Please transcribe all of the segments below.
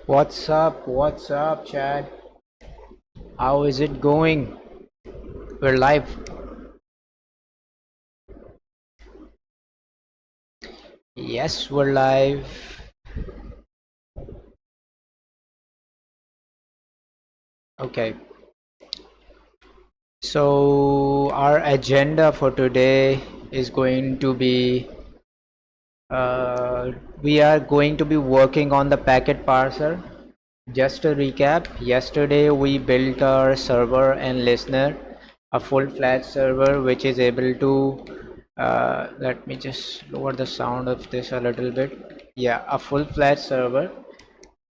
What's up? What's up, Chad? How is it going? We're live. Yes, we're live. Okay. So, our agenda for today is going to be uh, we are going to be working on the packet parser. Just a recap, yesterday we built our server and listener, a full-fledged server which is able to let me just lower the sound of this a little bit. Yeah, a full-fledged server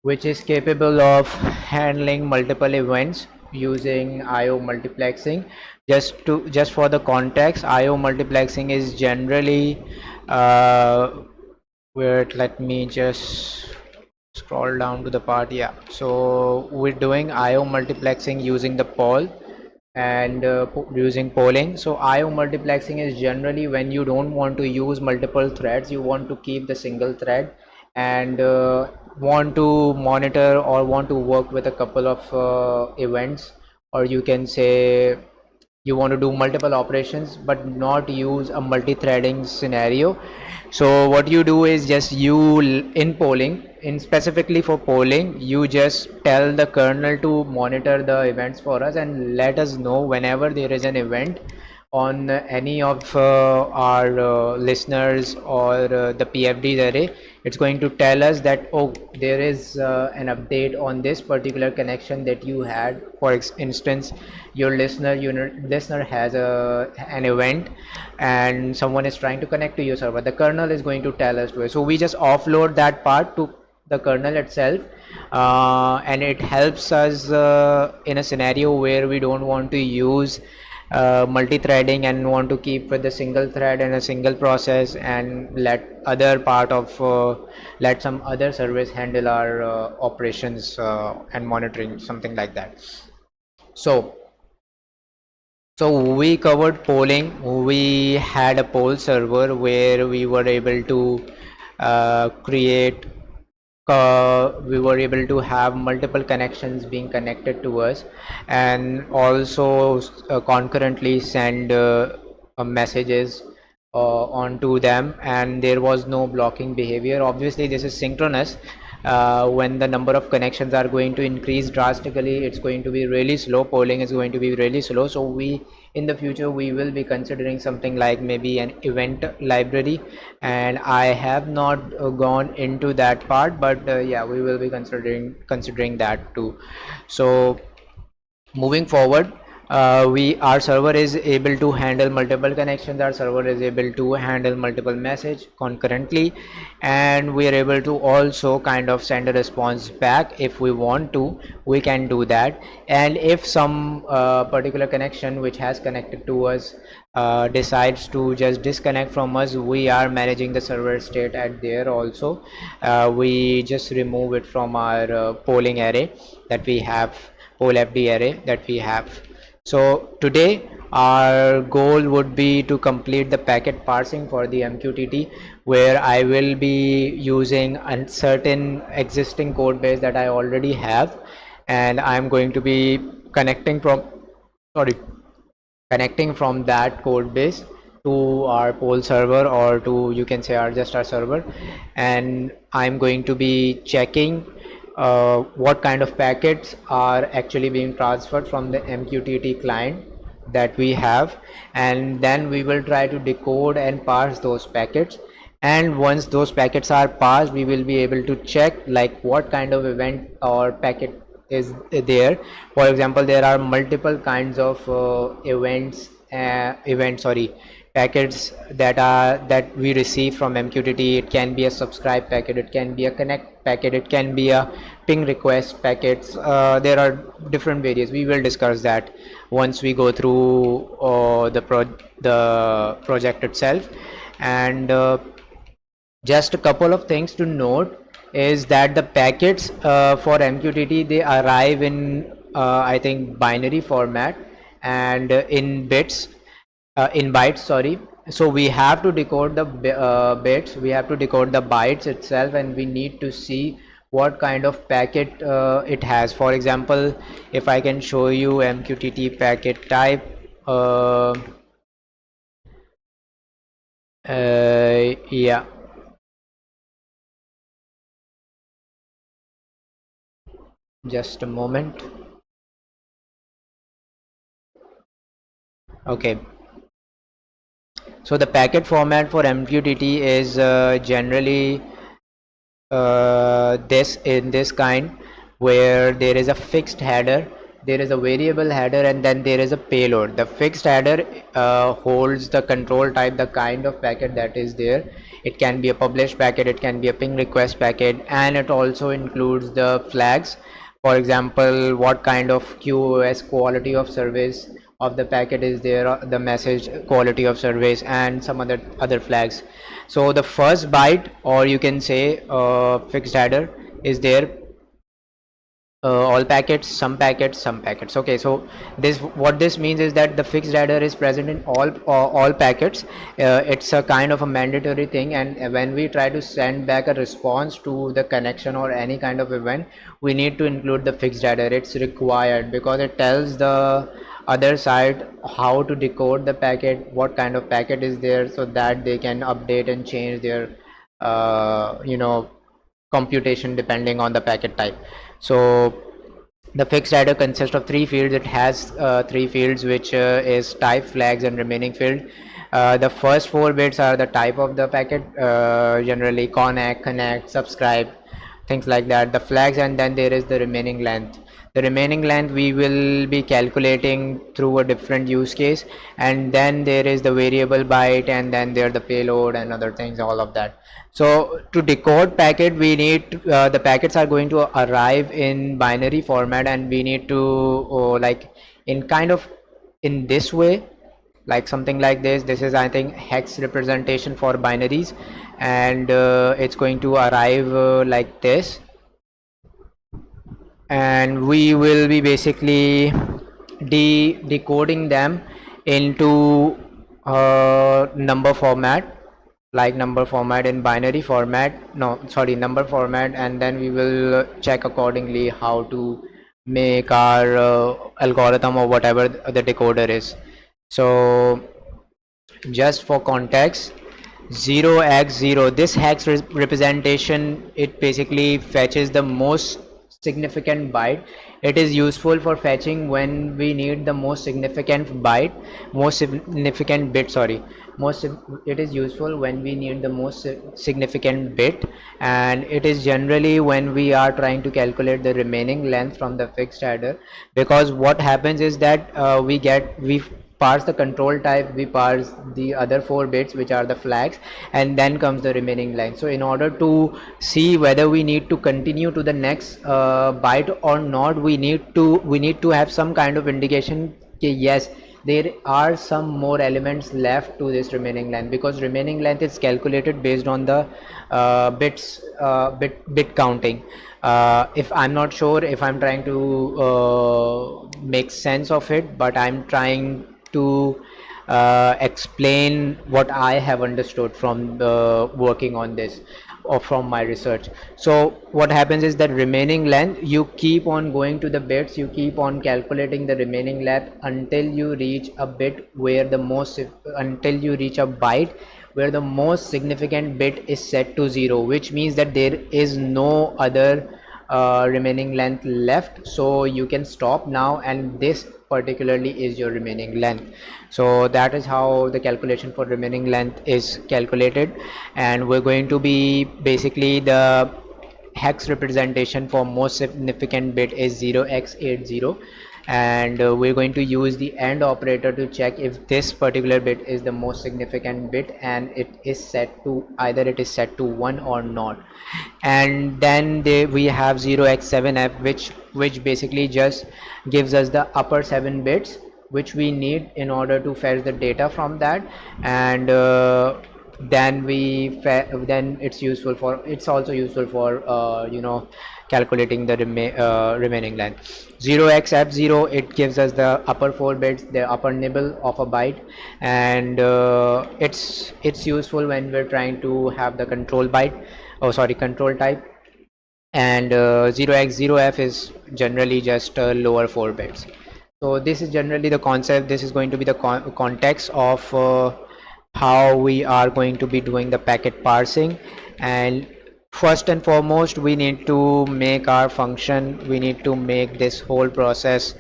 which is capable of handling multiple events using IO multiplexing. Just for the context, IO multiplexing is generally where let me just scroll down to the part. Yeah, so we're doing IO multiplexing using the poll and using polling. So IO multiplexing is generally when you don't want to use multiple threads, you want to keep the single thread and want to monitor or want to work with a couple of events, or you can say you want to do multiple operations but not use a multi-threading scenario. So what you do is just in polling, in specifically for polling, you just tell the kernel to monitor the events for us and let us know whenever there is an event on any of our listeners or the PFDs array. It's going to tell us that, oh, there is an update on this particular connection that you had. For instance, your listener has an event and someone is trying to connect to your server. The kernel is going to tell us to it. So we just offload that part to the kernel itself, and it helps us in a scenario where we don't want to use multi-threading and want to keep with the single thread and a single process and let some other service handle our operations and monitoring, something like that. So we covered polling. We had a poll server where we were able to create we were able to have multiple connections being connected to us, and also concurrently send messages onto them, and there was no blocking behavior. Obviously this is synchronous. When the number of connections are going to increase drastically, it's going to be really slow. Polling is going to be really slow. So we in the future we will be considering something like maybe an event library, and I have not gone into that part, but yeah, we will be considering that too. So moving forward, our server is able to handle multiple connections, our server is able to handle multiple message concurrently, and we are able to also kind of send a response back. If we want to, we can do that. And if some particular connection which has connected to us decides to just disconnect from us, we are managing the server state at there also. We just remove it from our polling array that we have, poll FD array that we have. So today our goal would be to complete the packet parsing for the MQTT, where I will be using a certain existing code base that I already have, and I'm going to be connecting from that code base to our poll server, or to, you can say, our server, and I'm going to be checking what kind of packets are actually being transferred from the MQTT client that we have, and then we will try to decode and parse those packets. And once those packets are parsed, we will be able to check like what kind of event or packet is there. For example, there are multiple kinds of packets that we receive from MQTT. It can be a subscribe packet, it can be a connect packet, it can be a ping request packets. There are different various. We will discuss that once we go through the project itself. And just a couple of things to note is that the packets for MQTT, they arrive in I think binary format and in bytes, sorry. So we have to decode the bits, we have to decode the bytes itself, and we need to see what kind of packet it has. For example, if I can show you MQTT packet type, yeah, just a moment. Okay, so the packet format for MQTT is generally this in this kind, where there is a fixed header, there is a variable header, and then there is a payload. The fixed header holds the control type, the kind of packet that is there. It can be a published packet, it can be a ping request packet, and it also includes the flags. For example, what kind of QoS, quality of service of the packet is there, the message quality of service, and some other flags. So the first byte, or you can say fixed header, is there, all packets, some packets. Okay, so this, what this means is that the fixed header is present in all packets. It's a kind of a mandatory thing, and when we try to send back a response to the connection or any kind of event, we need to include the fixed header. It's required because it tells the other side how to decode the packet, what kind of packet is there, so that they can update and change their computation depending on the packet type. So the fixed header consists of three fields. It has three fields, which is type, flags, and remaining field. The first four bits are the type of the packet, generally connect, subscribe, things like that, the flags, and then there is the remaining length. The remaining length we will be calculating through a different use case, and then there is the variable byte, and then there the payload and other things, all of that. So to decode packet, we need the packets are going to arrive in binary format, and we need to like in kind of in this way, like something like this is, I think, hex representation for binaries, and it's going to arrive like this, and we will be basically decoding them into number format, like number format in binary format, no sorry, number format, and then we will check accordingly how to make our algorithm or whatever the decoder is. So just for context, 0x0, this hex representation, it basically fetches the most significant byte. It is useful for fetching when we need the most significant byte, most significant bit, sorry, it is useful when we need the most significant bit, and it is generally when we are trying to calculate the remaining length from the fixed header, because what happens is that we parse the control type, we parse the other four bits, which are the flags, and then comes the remaining length. So in order to see whether we need to continue to the next byte or not, we need to have some kind of indication that yes, there are some more elements left to this remaining length, because remaining length is calculated based on the bit counting. If I'm not sure if I'm trying to make sense of it, but I'm trying to explain what I have understood from working on this or from my research. So what happens is that remaining length, you keep on going to the bits, you keep on calculating the remaining length until you reach a bit where the most, until you reach a byte where the most significant bit is set to 0, which means that there is no other remaining length left, so you can stop now, and this particularly is your remaining length. So that is how the calculation for remaining length is calculated, and we're going to be basically the hex representation for most significant bit is 0x80, and we're going to use the AND operator to check if this particular bit is the most significant bit, and it is set to either it is set to 1 or not. And then we have 0x7f, which basically just gives us the upper 7 bits which we need in order to fetch the data from that, and then it's useful for, it's also useful for calculating the remaining length. 0xf0, it gives us the upper 4 bits, the upper nibble of a byte, and it's useful when we're trying to have the control byte, oh sorry, control type. and 0x0f is generally just lower 4 bits. So this is generally the concept. This is going to be the context of how we are going to be doing the packet parsing. And first and foremost, we need to make our function, we need to make this whole process,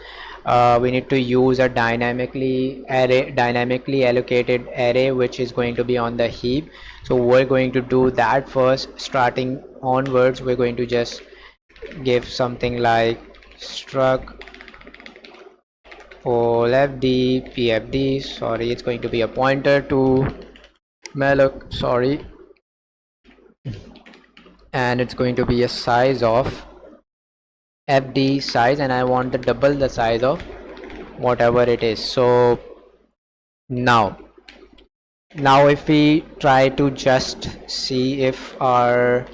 we need to use a dynamically allocated array which is going to be on the heap. So we're going to do that first. Starting onwards, we're going to just give something like struct poll fd pfd, sorry, it's going to be a pointer to malloc, sorry, and it's going to be a size of fd size, and I want the double the size of whatever it is. So now if we try to just see if our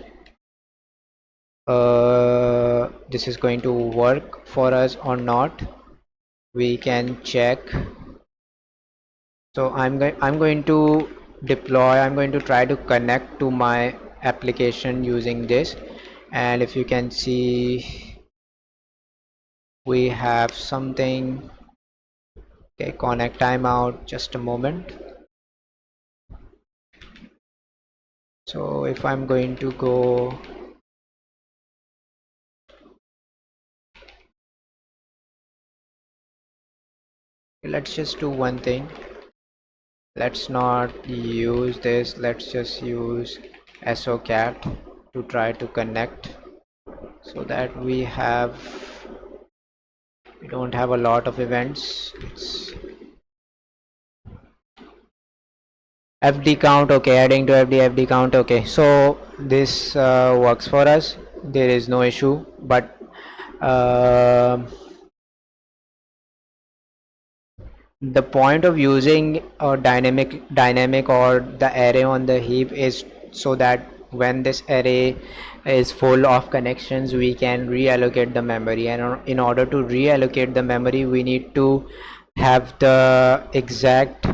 this is going to work for us or not, we can check. So I'm going to deploy, I'm going to try to connect to my application using this, and if you can see, we have something. Okay, connect timeout, just a moment. So if I'm going to go, let's just do one thing, let's not use this, let's just use socat to try to connect, so that we don't have a lot of events. It's fd count, okay, adding to fd count, okay, so this works for us, there is no issue. But the point of using a dynamic or the array on the heap is so that when this array is full of connections, we can reallocate the memory, and in order to reallocate the memory, we need to have the exact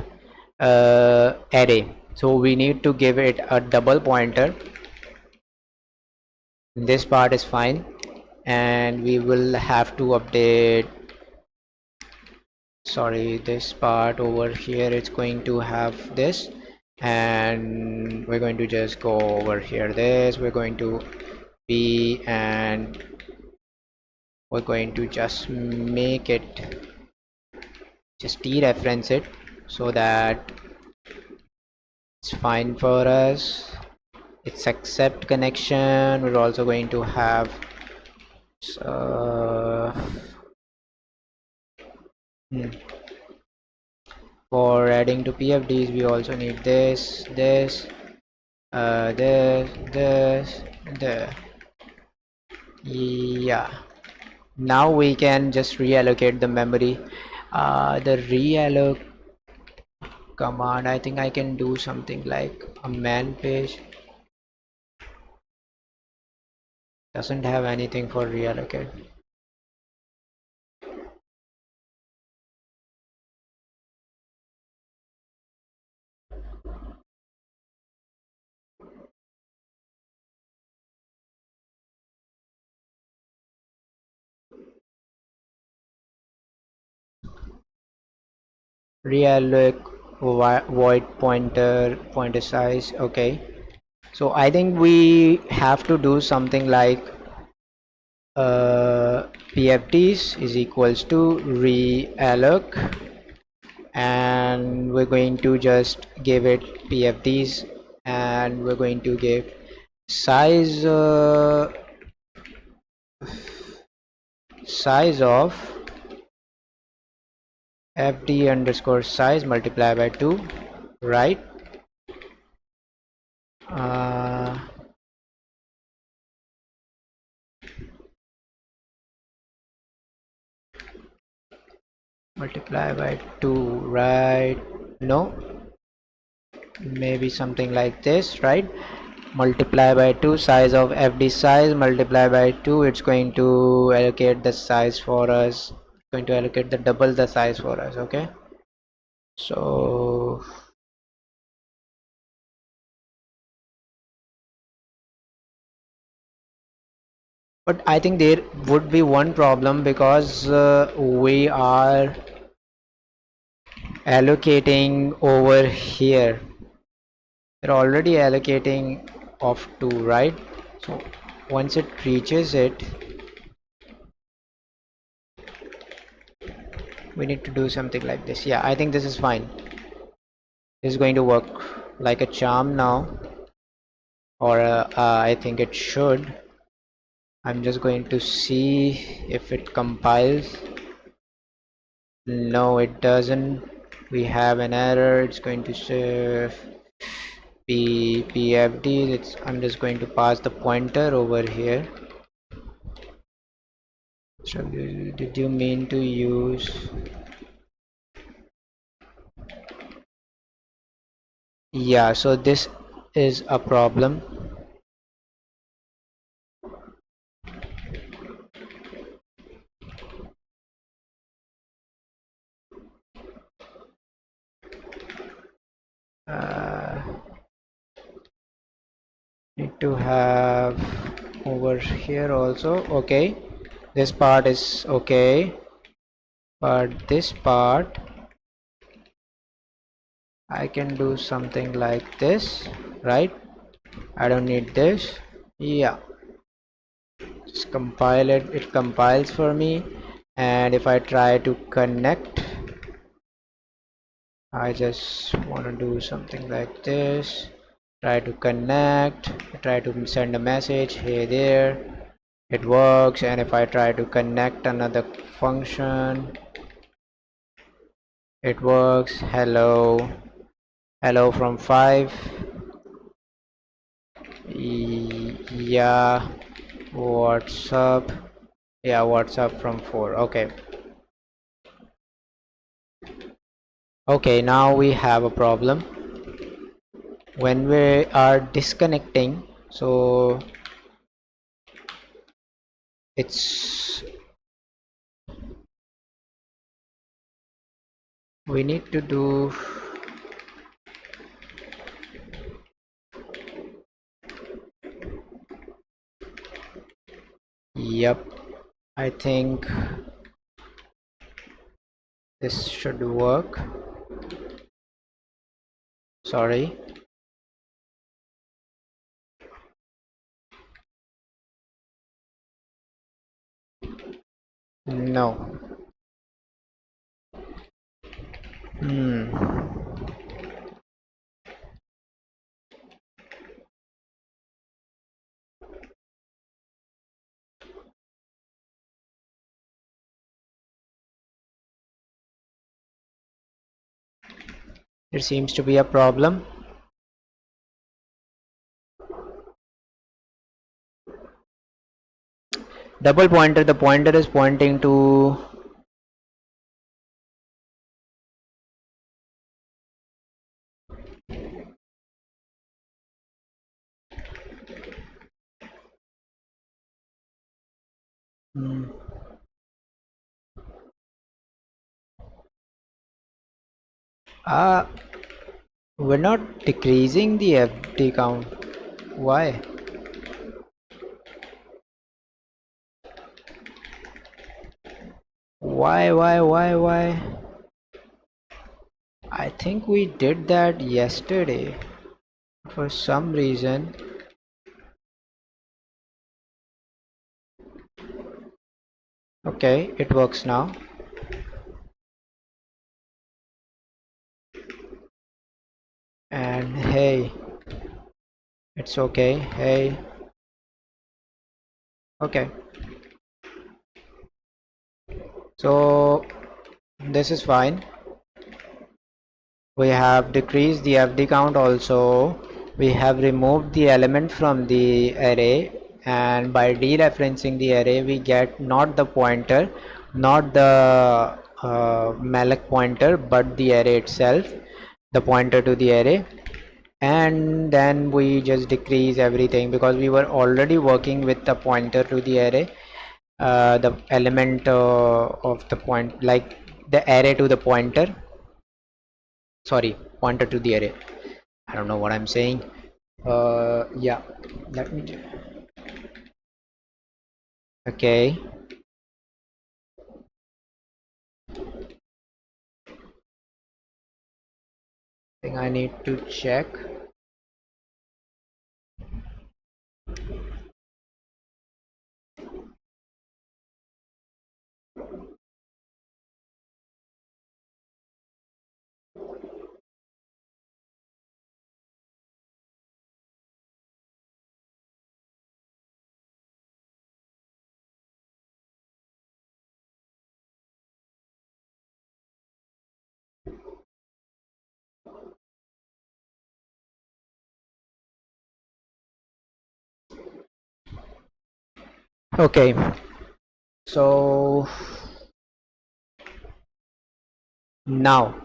array. So we need to give it a double pointer. This part is fine, and we will have to update, sorry, this part over here, it's going to have this, and we're going to just go over here, this we're going to be, and we're going to just make it, just dereference it so that it's fine for us. It's accept connection. We're also going to have for adding to pfds, we also need this, this, there. Yeah, now we can just reallocate the memory. The reallocate command, I think I can do something like a man page, doesn't have anything for reallocate. Reallocate void pointer size, okay. So I think we have to do something like pfds is equals to realloc, and we're going to just give it pfds, and we're going to give size size of fd underscore size multiply by 2, right? Multiply by 2, right? No, maybe something like this, right? Multiply by 2, size of fd size multiply by 2, it's going to allocate the size for us, it's going to allocate the double the size for us, okay. So But I think there would be one problem because we are allocating over here. They're already allocating of 2, right? So once it reaches it, we need to do something like this. Yeah, I think this is fine. This is going to work like a charm now, or I think it should. I'm just going to see if it compiles. No, it doesn't. We have an error. It's going to say PFD. I'm just going to pass the pointer over here. So did you mean to use? Yeah, so this is a problem. Need to have over here also. Okay, this part is okay, but this part I can do something like this, right? I don't need this. Yeah, just compile it. It compiles for me, and if I try to connect, I just want to do something like this. Try to connect, try to send a message. Hey there, it works. And if I try to connect another function, it works. Hello, hello from 5. Yeah, what's up? Yeah, what's up from 4. Okay. Okay, now we have a problem when we are disconnecting. So it's we need to do. Yep, I think this should work. Sorry. No. There seems to be a problem. Double pointer, the pointer is pointing to uh we're not decreasing the FD count. Why? Why? I think we did that yesterday for some reason. Okay, it works now. And hey, it's okay. Hey, okay. So this is fine. We have decreased the FD count also. We have removed the element from the array, and by dereferencing the array we get not the pointer, not the malloc pointer, but the array itself, the pointer to the array. And then we just decrease everything because we were already working with the pointer to the array, the element of the point, like the array to the pointer, sorry, pointer to the array. I don't know what I'm saying. Yeah, let me Okay, I think I need to check. Okay, so now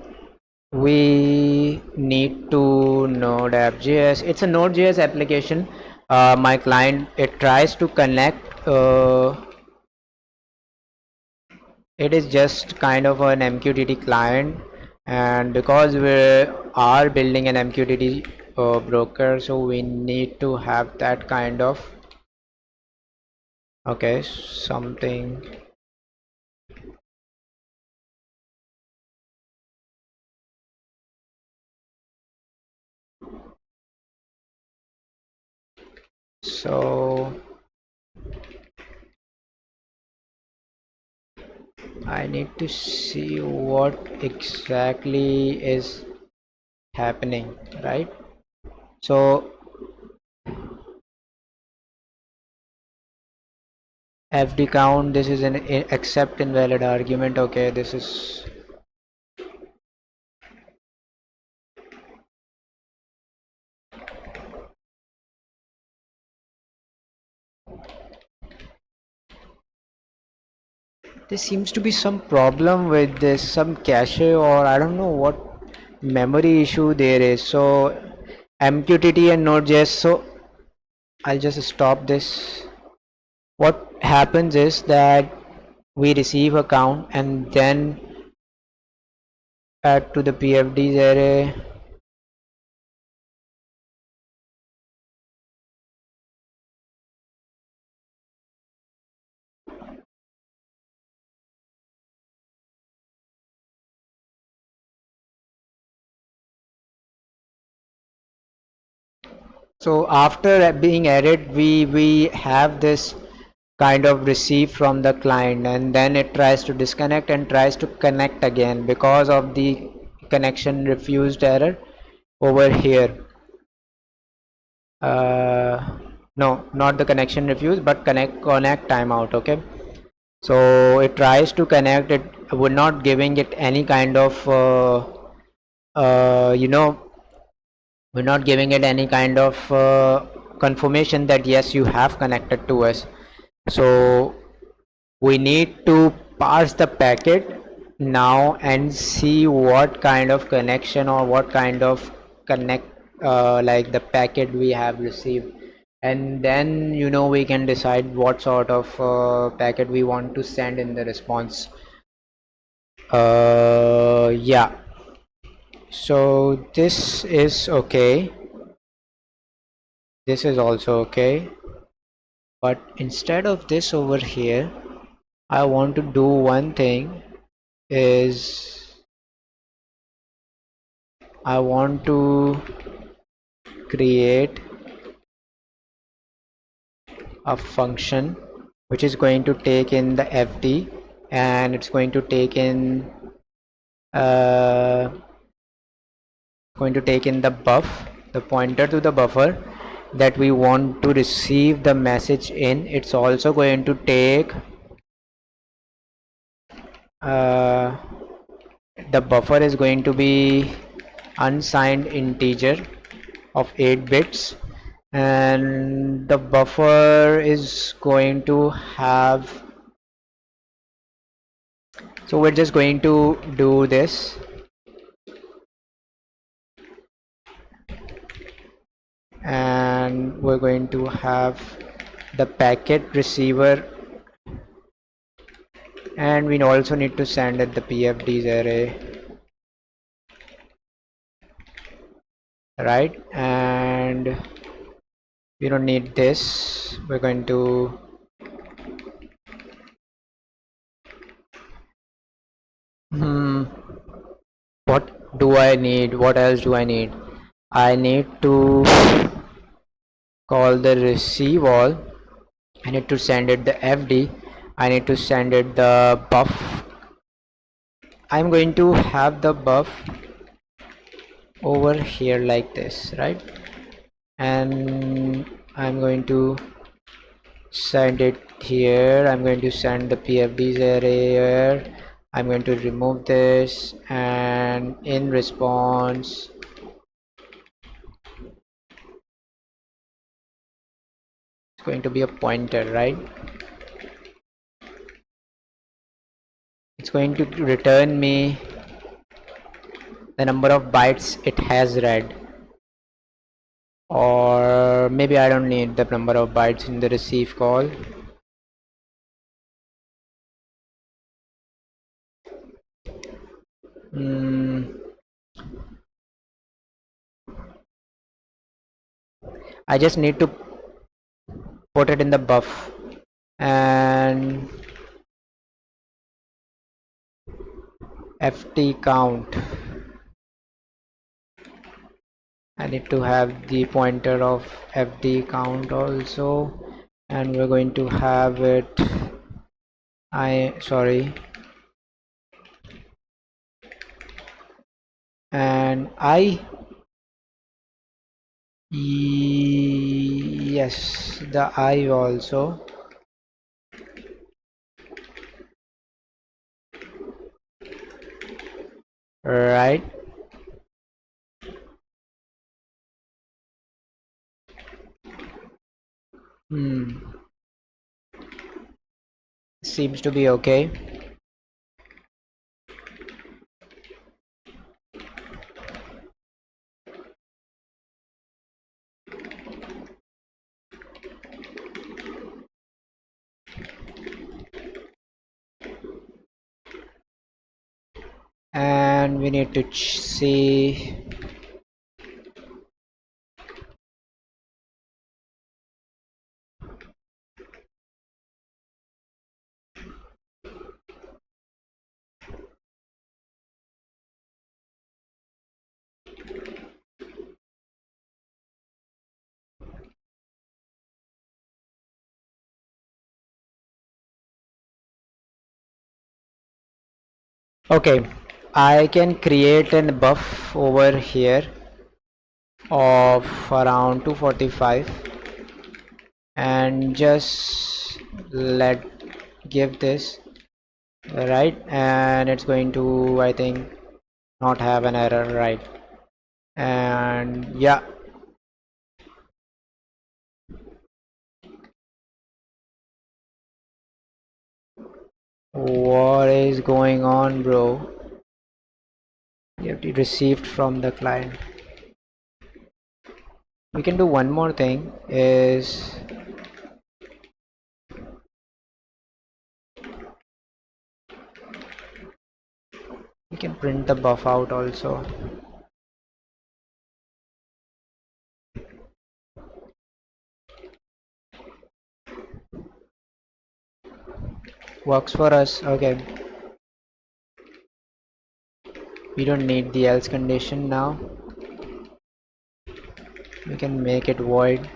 we need to Node.js. It's a Node.js application. My client, it tries to connect. It is just kind of an MQTT client, and because we are building an MQTT broker, so we need to have that kind of, okay, something. So I need to see what exactly is happening, right? So fd count, this is an accept invalid argument. Okay, there seems to be some problem with this, some cache, or I don't know what memory issue there is. So MQTT and Node.js, so I'll just stop this. What happens is that we receive a count and then add to the PFDs array. So after being added, we have this kind of receive from the client, and then it tries to disconnect and tries to connect again because of the connection refused error over here. No, not the connection refused, but connect timeout. Okay, so it tries to connect it. We're not giving it any kind of uh, you know we're not giving it any kind of confirmation that yes, you have connected to us. So we need to parse the packet now and see what kind of connection or what kind of connect, like the packet we have received, and then we can decide what sort of packet we want to send in the response. Yeah, so this is okay, this is also okay, but instead of this over here, I want to do one thing, is I want to create a function which is going to take in the fd, and it's going to take in uh, the buff, the pointer to the buffer that we want to receive the message in. It's also going to take uh, the buffer is going to be unsigned integer of 8 bits, and the buffer is going to have, so we're just going to do this, and we're going to have the packet receiver, and we also need to send it the PFDs array, right? And we don't need this, we're going to do I need? What else do I need? I need to call the receive all. I need to send it the FD. I need to send it the buff. I'm going to have the buff over here like this, right? And I'm going to send it here. I'm going to send the PFDs here. I'm going to remove this, and in response it's going to be a pointer, right? It's going to return me the number of bytes it has read, or maybe I don't need the number of bytes in the receive call. I just need to put it in the buff, and ft count. I need to have the pointer of fd count also, and we're going to have it, and yes, the I also, right? Seems to be okay. And we need to see, okay, I can create a buff over here of around 245, and just give this, right? And it's going to, I think, not have an error, right? And yeah, what is going on, bro? You have to received from the client. We can do one more thing, is we can print the buff out also. Works for us. Okay, we don't need the else condition now. We can make it void.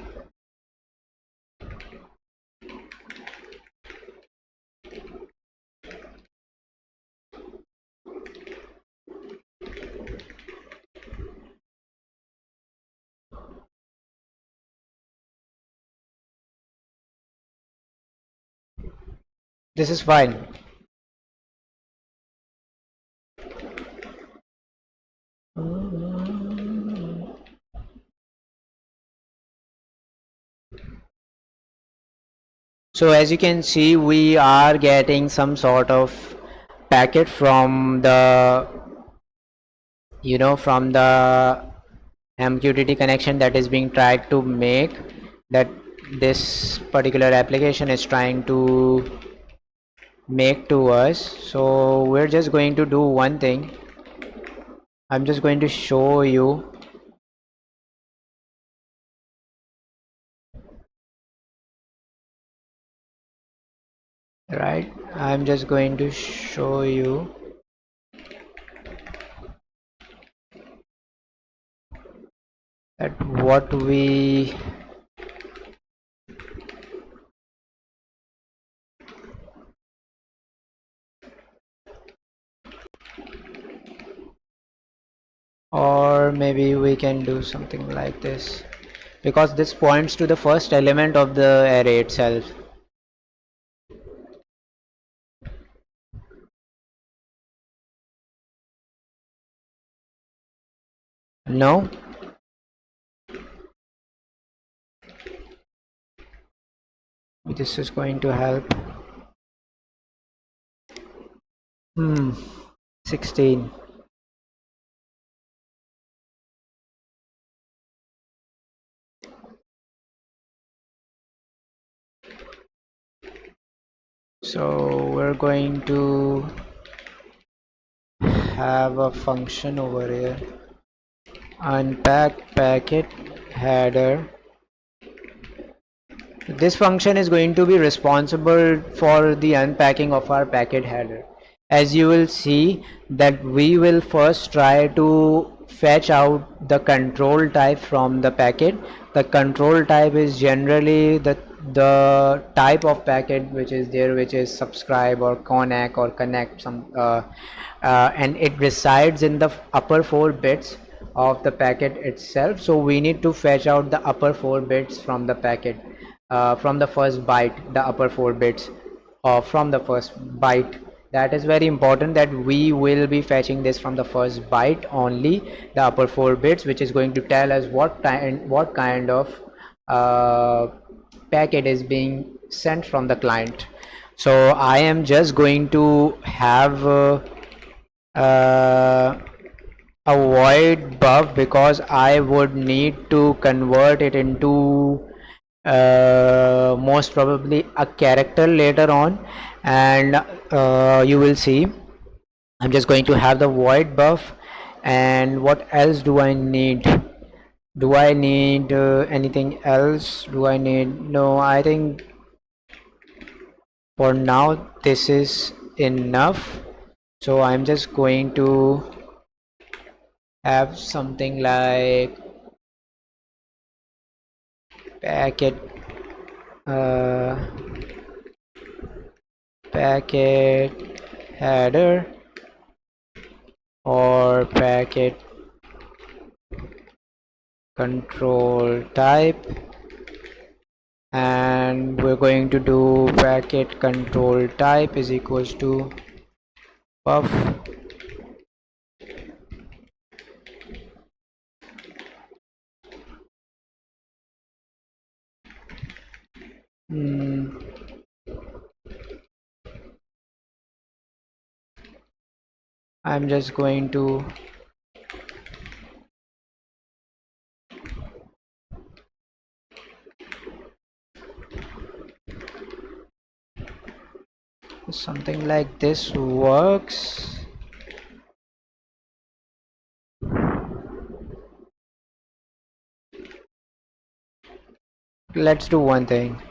This is fine. So as you can see, we are getting some sort of packet from the, from the MQTT connection that is being tried to make, that this particular application is trying to make to us. So we're just going to do one thing. I'm just going to show you, right? I'm just going to show you that what we or maybe we can do something like this, because this points to the first element of the array itself. No, this is going to help. 16. So we're going to have a function over here, unpack packet header. This function is going to be responsible for the unpacking of our packet header. As you will see that we will first try to fetch out the control type from the packet. The control type is generally the type of packet which is there, which is subscribe or connect and it resides in the upper 4 bits of the packet itself. So we need to fetch out the upper 4 bits from the packet, from the first byte, the upper 4 bits from the first byte. That is very important, that we will be fetching this from the first byte only, the upper 4 bits, which is going to tell us what kind of packet is being sent from the client. So I am just going to have a void buff, because I would need to convert it into most probably a character later on, and you will see. I'm just going to have the void buff. And what else do I need? Do I need anything else? Do I need? No, I think for now this is enough. So I'm just going to have something like packet uh, packet header or packet control type, and we're going to do packet control type is equals to buff. I'm just going to something like this works. Let's do one thing.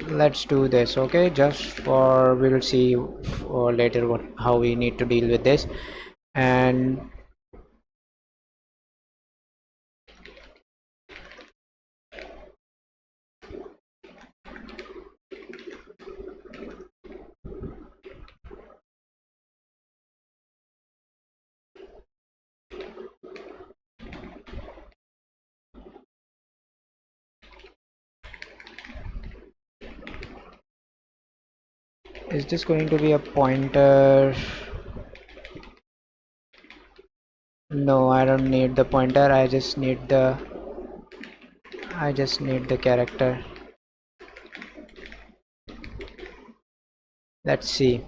Let's do this, okay? Just for, we'll see later how we need to deal with this. And is this going to be a pointer? No, I don't need the pointer. I just need the character. Let's see.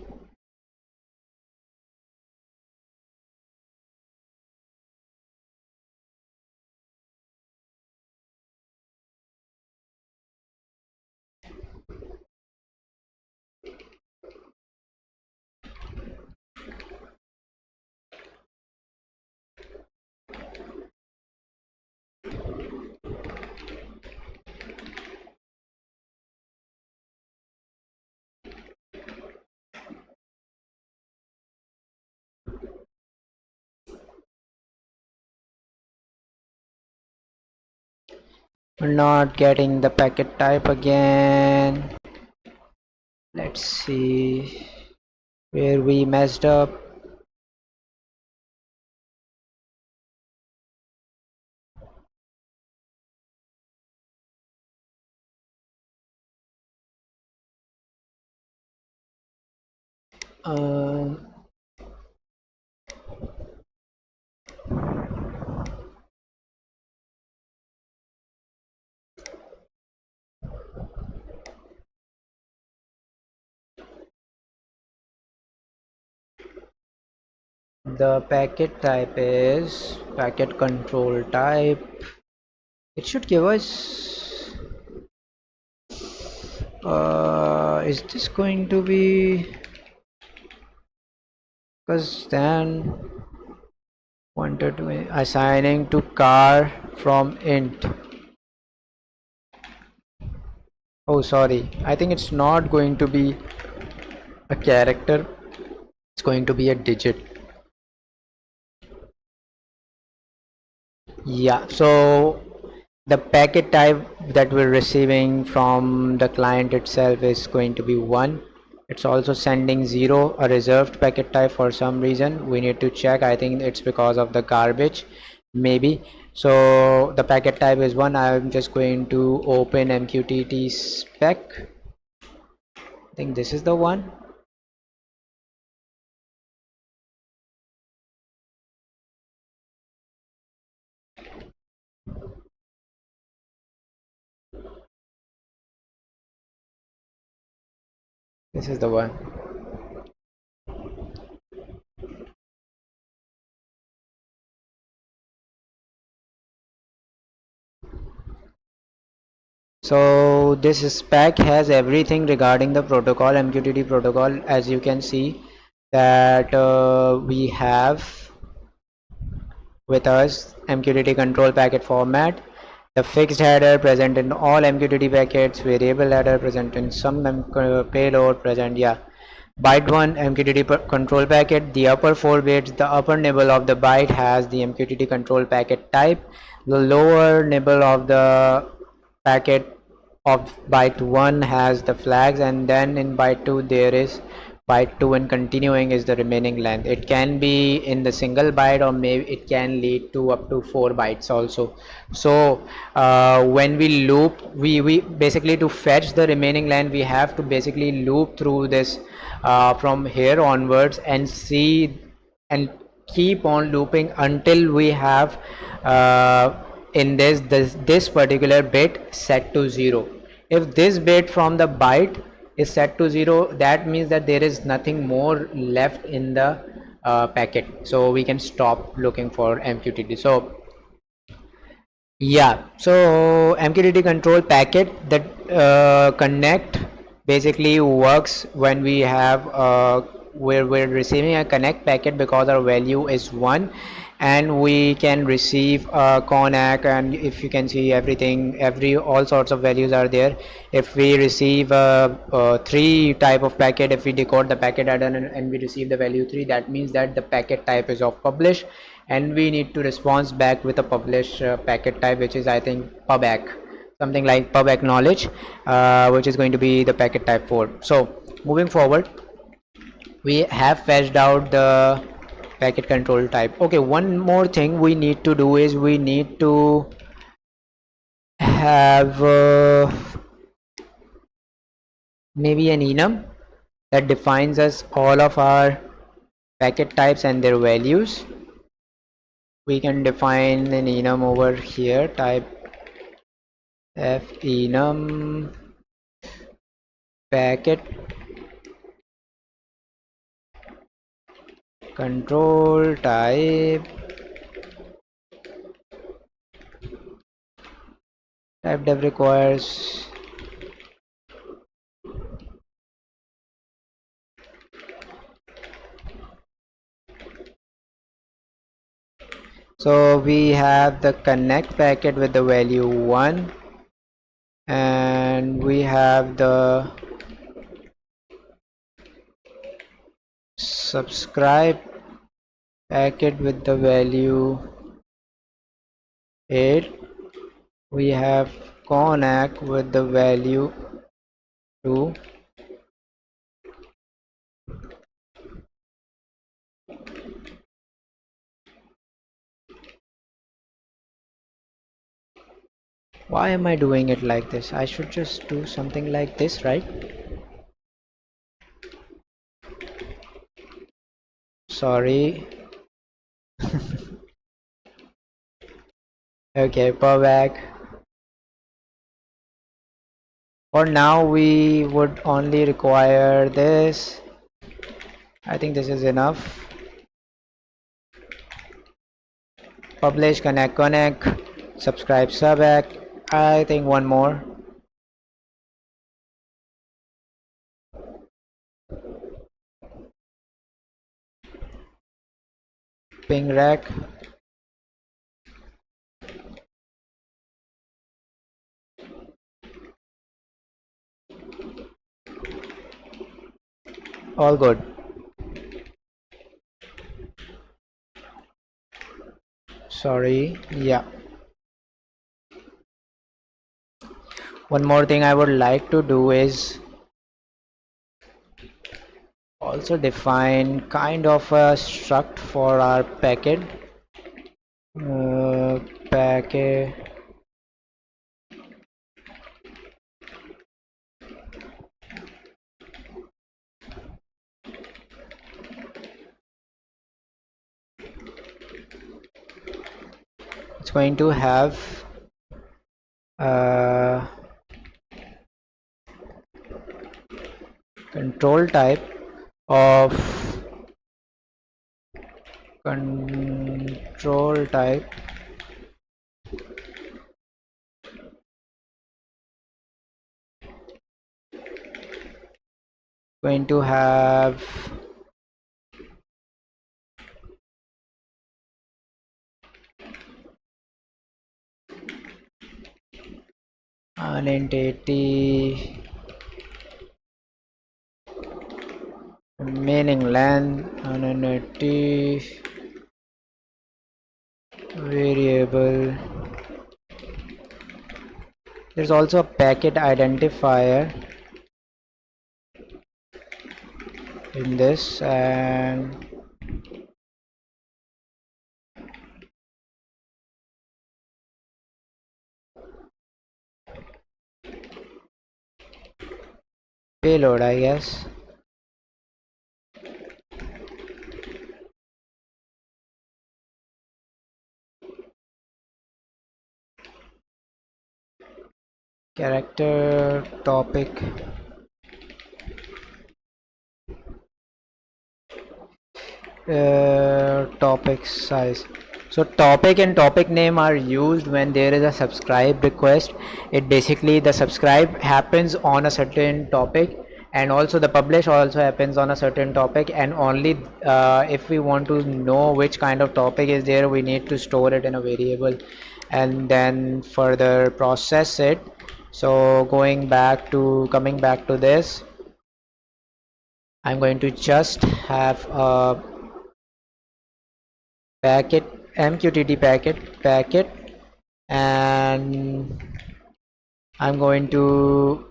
Not getting the packet type again. Let's see where we messed up. Um, the packet type is packet control type. It should give us is this going to be, because then wanted to assigning to car from int. Oh sorry, I think it's not going to be a character, it's going to be a digit. Yeah, so the packet type that we're receiving from the client itself is going to be 1. It's also sending 0, a reserved packet type for some reason. We need to check. I think it's because of the garbage, maybe. So the packet type is 1. I'm just going to open MQTT spec. I think this is the one. This is the one. So this spec has everything regarding the protocol, MQTT protocol. As you can see that we have with us MQTT control packet format, the fixed header present in all MQTT packets, variable header present in some payload present. Yeah, byte 1 MQTT control packet, the upper 4 bits, the upper nibble of the byte has the MQTT control packet type, the lower nibble of the packet of byte 1 has the flags, and then in byte 2 there is byte 2 and continuing is the remaining length. It can be in the single byte, or maybe it can lead to up to 4 bytes also. So when we loop, we basically, to fetch the remaining length, we have to basically loop through this from here onwards and see and keep on looping until we have in this particular bit set to 0. If this bit from the byte is set to 0, that means that there is nothing more left in the packet, so we can stop looking for MQTT. So yeah, so MQTT control packet that connect basically works when we have where we're receiving a connect packet, because our value is 1, and we can receive a connack, and if you can see everything, all sorts of values are there. If we receive 3 type of packet, if we decode the packet header and we receive the value 3, that means that the packet type is of publish, and we need to respond back with a publish packet type, which is I think pubAck, something like pub acknowledge, which is going to be the packet type 4. So moving forward, we have fetched out the packet control type. Okay, one more thing we need to do is we need to have maybe an enum that defines us all of our packet types and their values. We can define an enum over here, type enum packet control type dev requires so we have the connect packet with the value 1, and we have the subscribe packet with the value 8, we have connect with the value to why am I doing it like this? I should just do something like this, right? Sorry. Okay, perfect. For now we would only require this. I think this is enough. Publish, connect, subscribe, subac. I think one more. Ping rec. All good. Sorry. Yeah. One more thing I would like to do is also define kind of a struct for our packet. Packet it's going to have control type of control type going to have an entity meaning length, an entity variable. There's also a packet identifier in this, and payload, I guess. Character topic topic size. So topic and topic name are used when there is a subscribe request. It basically the subscribe happens on a certain topic, and also the publish also happens on a certain topic, and only if we want to know which kind of topic is there, we need to store it in a variable and then further process it. So coming back to this, I'm going to just have a packet MQTT packet, and I'm going to,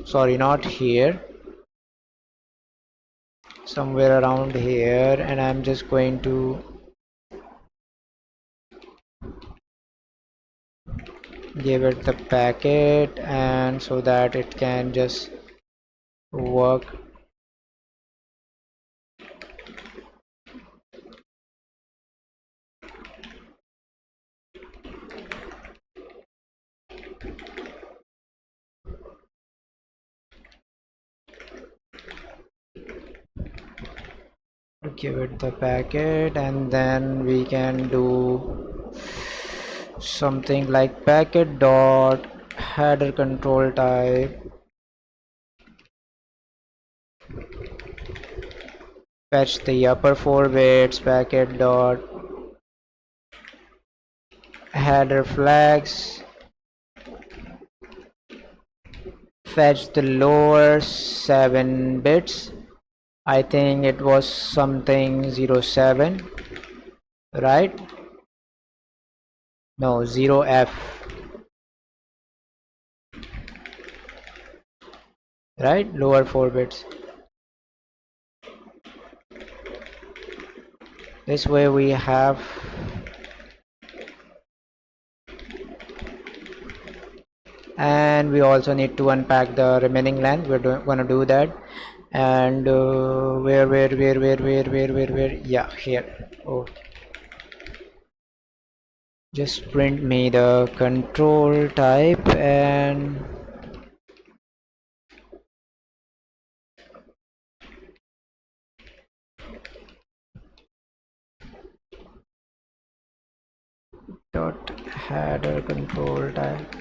sorry, not here, somewhere around here, and I'm just going to give it the packet, and so that it can just work. Give it the packet, and then we can do something like packet dot header control type, fetch the upper 4 bits, packet dot header flags, fetch the lower 7 bits. I think it was something 07, right? No, 0f, right? Lower 4 bits. This way we have, and we also need to unpack the remaining length. We're gonna do that. And where, yeah, here. Oh, just print me the control type and dot header control type.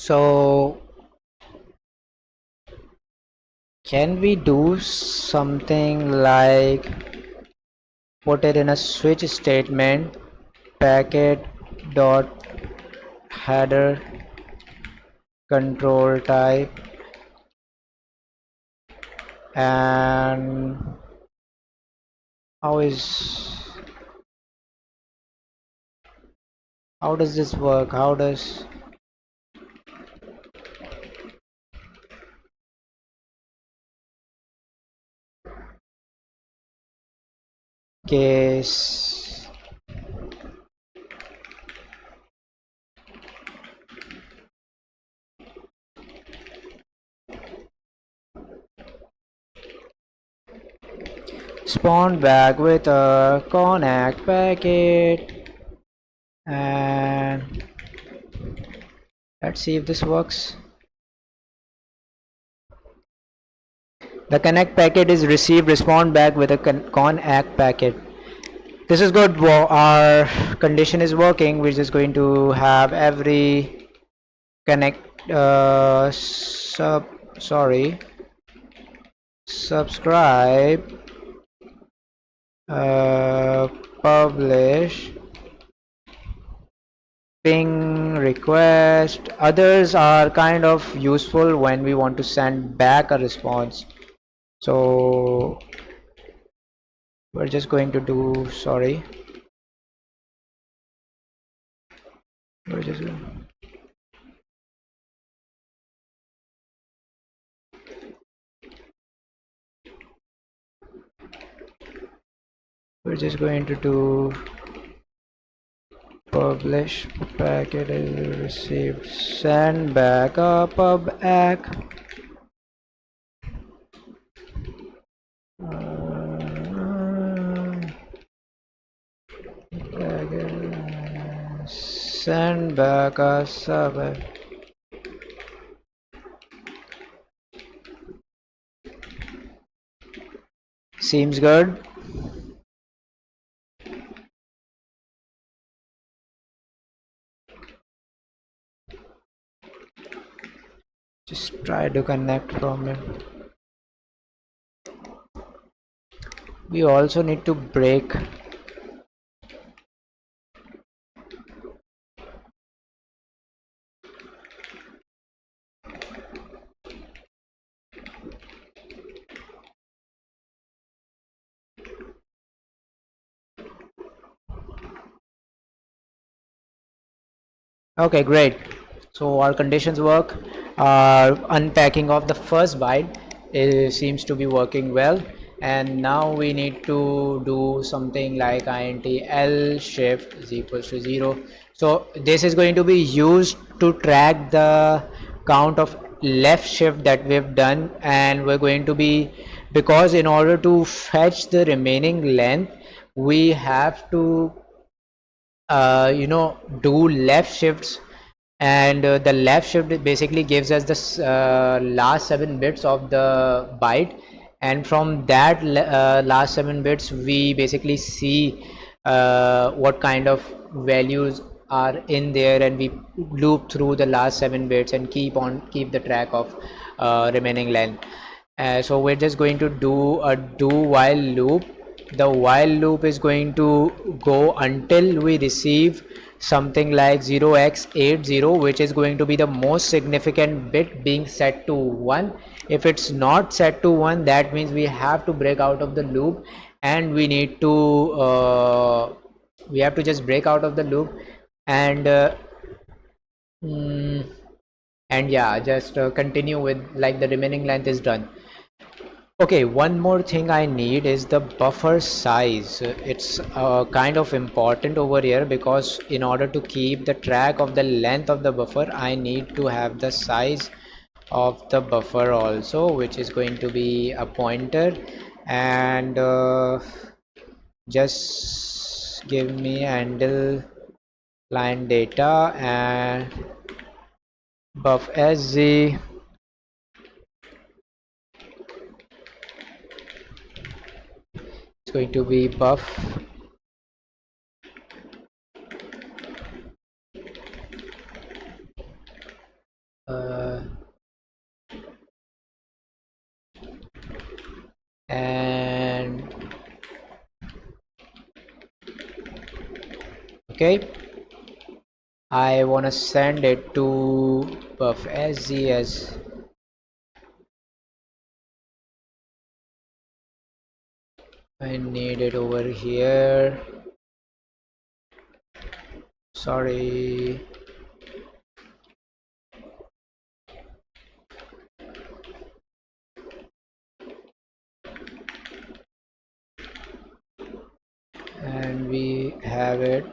So can we do something like put it in a switch statement, packet dot header control type, and how does this work? How does case spawn back with a connect packet, and let's see if this works. The connect packet is received, respond back with a connect packet. This is good. Well, our condition is working. We're just going to have every connect subscribe, publish, ping, request. Others are kind of useful when we want to send back a response. So we're just going to do we're just going to do publish packet is received, send back a pub ack, send back a sub. Seems good. Just try to connect from it. We also need to break Okay, great. So our conditions work. Unpacking of the first byte seems to be working well, and now we need to do something like int l shift is equals to 0. So this is going to be used to track the count of left shift that we've done, and we're going to be, because in order to fetch the remaining length, we have to do left shifts, and the left shift basically gives us the last 7 bits of the byte, and from that last 7 bits we basically see what kind of values are in there, and we loop through the last 7 bits and keep the track of remaining length. So we're just going to do a do while loop. The while loop is going to go until we receive something like 0x80, which is going to be the most significant bit being set to 1. If it's not set to 1, that means we have to break out of the loop, and we have to just break out of the loop, and mm, and yeah, just continue with like the remaining length is done. Okay, one more thing I need is the buffer size. It's kind of important over here, because in order to keep the track of the length of the buffer, I need to have the size of the buffer also, which is going to be a pointer. And just give me handle line data and buff SZ. It's going to be buff and okay, I want to send it to buff SZ. I need it over here, sorry. And we have it.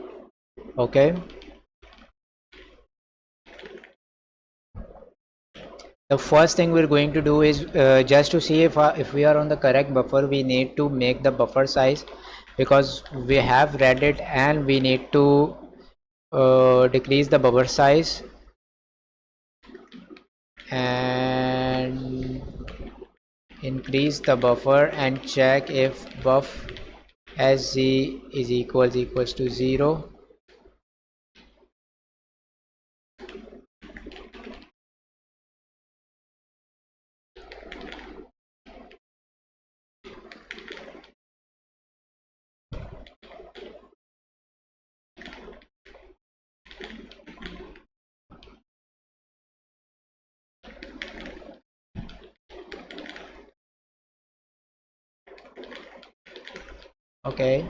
Okay, the first thing we're going to do is just to see if we are on the correct buffer, we need to make the buffer size, because we have read it and we need to decrease the buffer size and increase the buffer and check if buff SZ is equals to 0. Okay,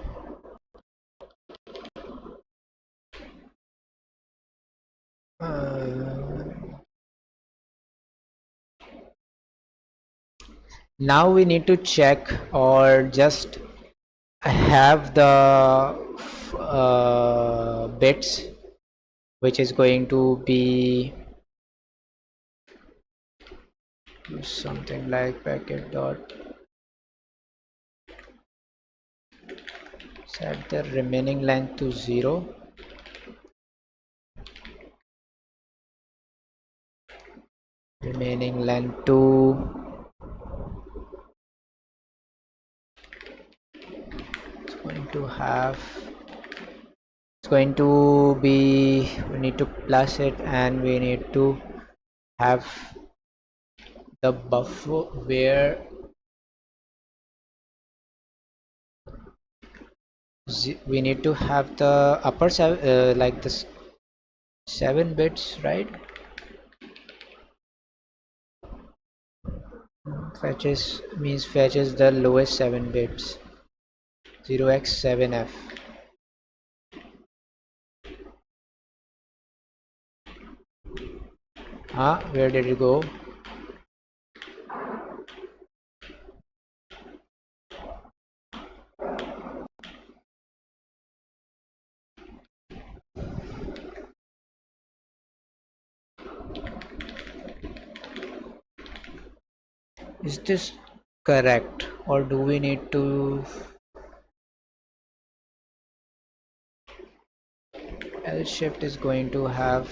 now we need to check or just have the bits, which is going to be something like packet dot set the remaining length to 0, remaining length to it's going to be, we need to plus it, and we need to have the buffer where we need to have the upper like this 7 bits, right? Fetches means fetches the lowest 7 bits, 0x7f. Where did it go? Is this correct, or do we need to L shift is going to have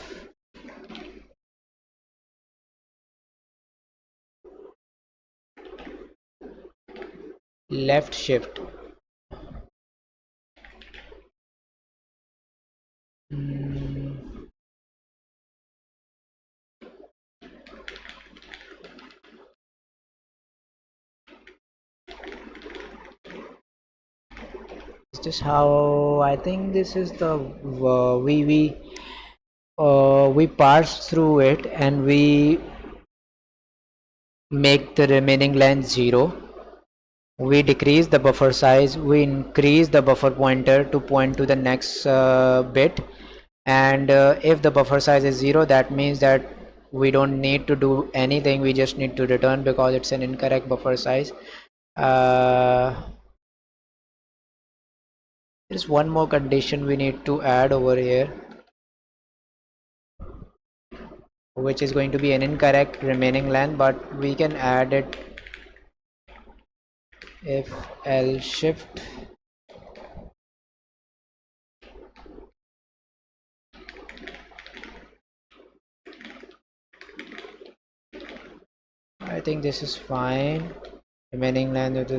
left shift. Is this how I think this is the we parse through it and we make the remaining length 0. We decrease the buffer size, we increase the buffer pointer to point to the next bit, and if the buffer size is 0, that means that we don't need to do anything, we just need to return because it's an incorrect buffer size. There's one more condition we need to add over here, which is going to be an incorrect remaining length, but we can add it if L shift I think this is fine. Remaining length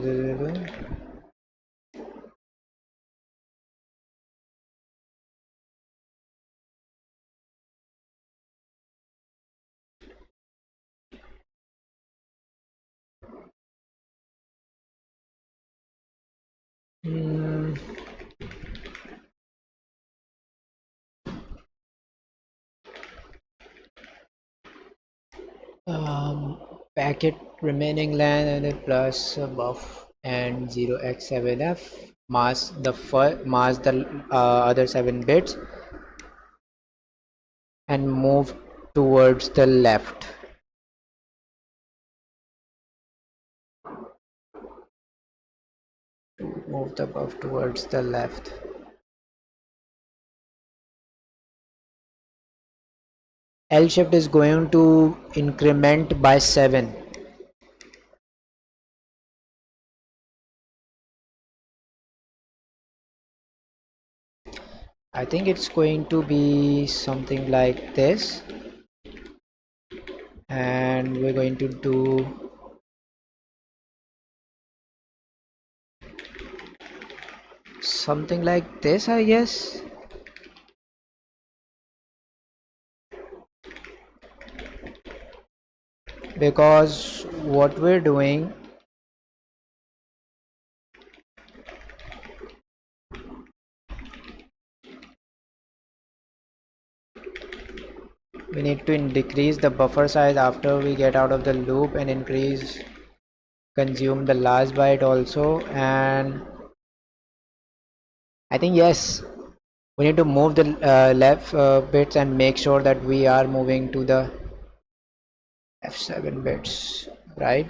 packet remaining length and then plus buff and 0x7f mask the other 7 bits and move towards the left. Move the buff towards the left. L shift is going to increment by 7. I think it's going to be something like this, and we're going to do something like this, I guess. Because what we're doing, we need to decrease the buffer size after we get out of the loop and consume the last byte also, and I think yes, we need to move the left bits and make sure that we are moving to the F7 bits, right?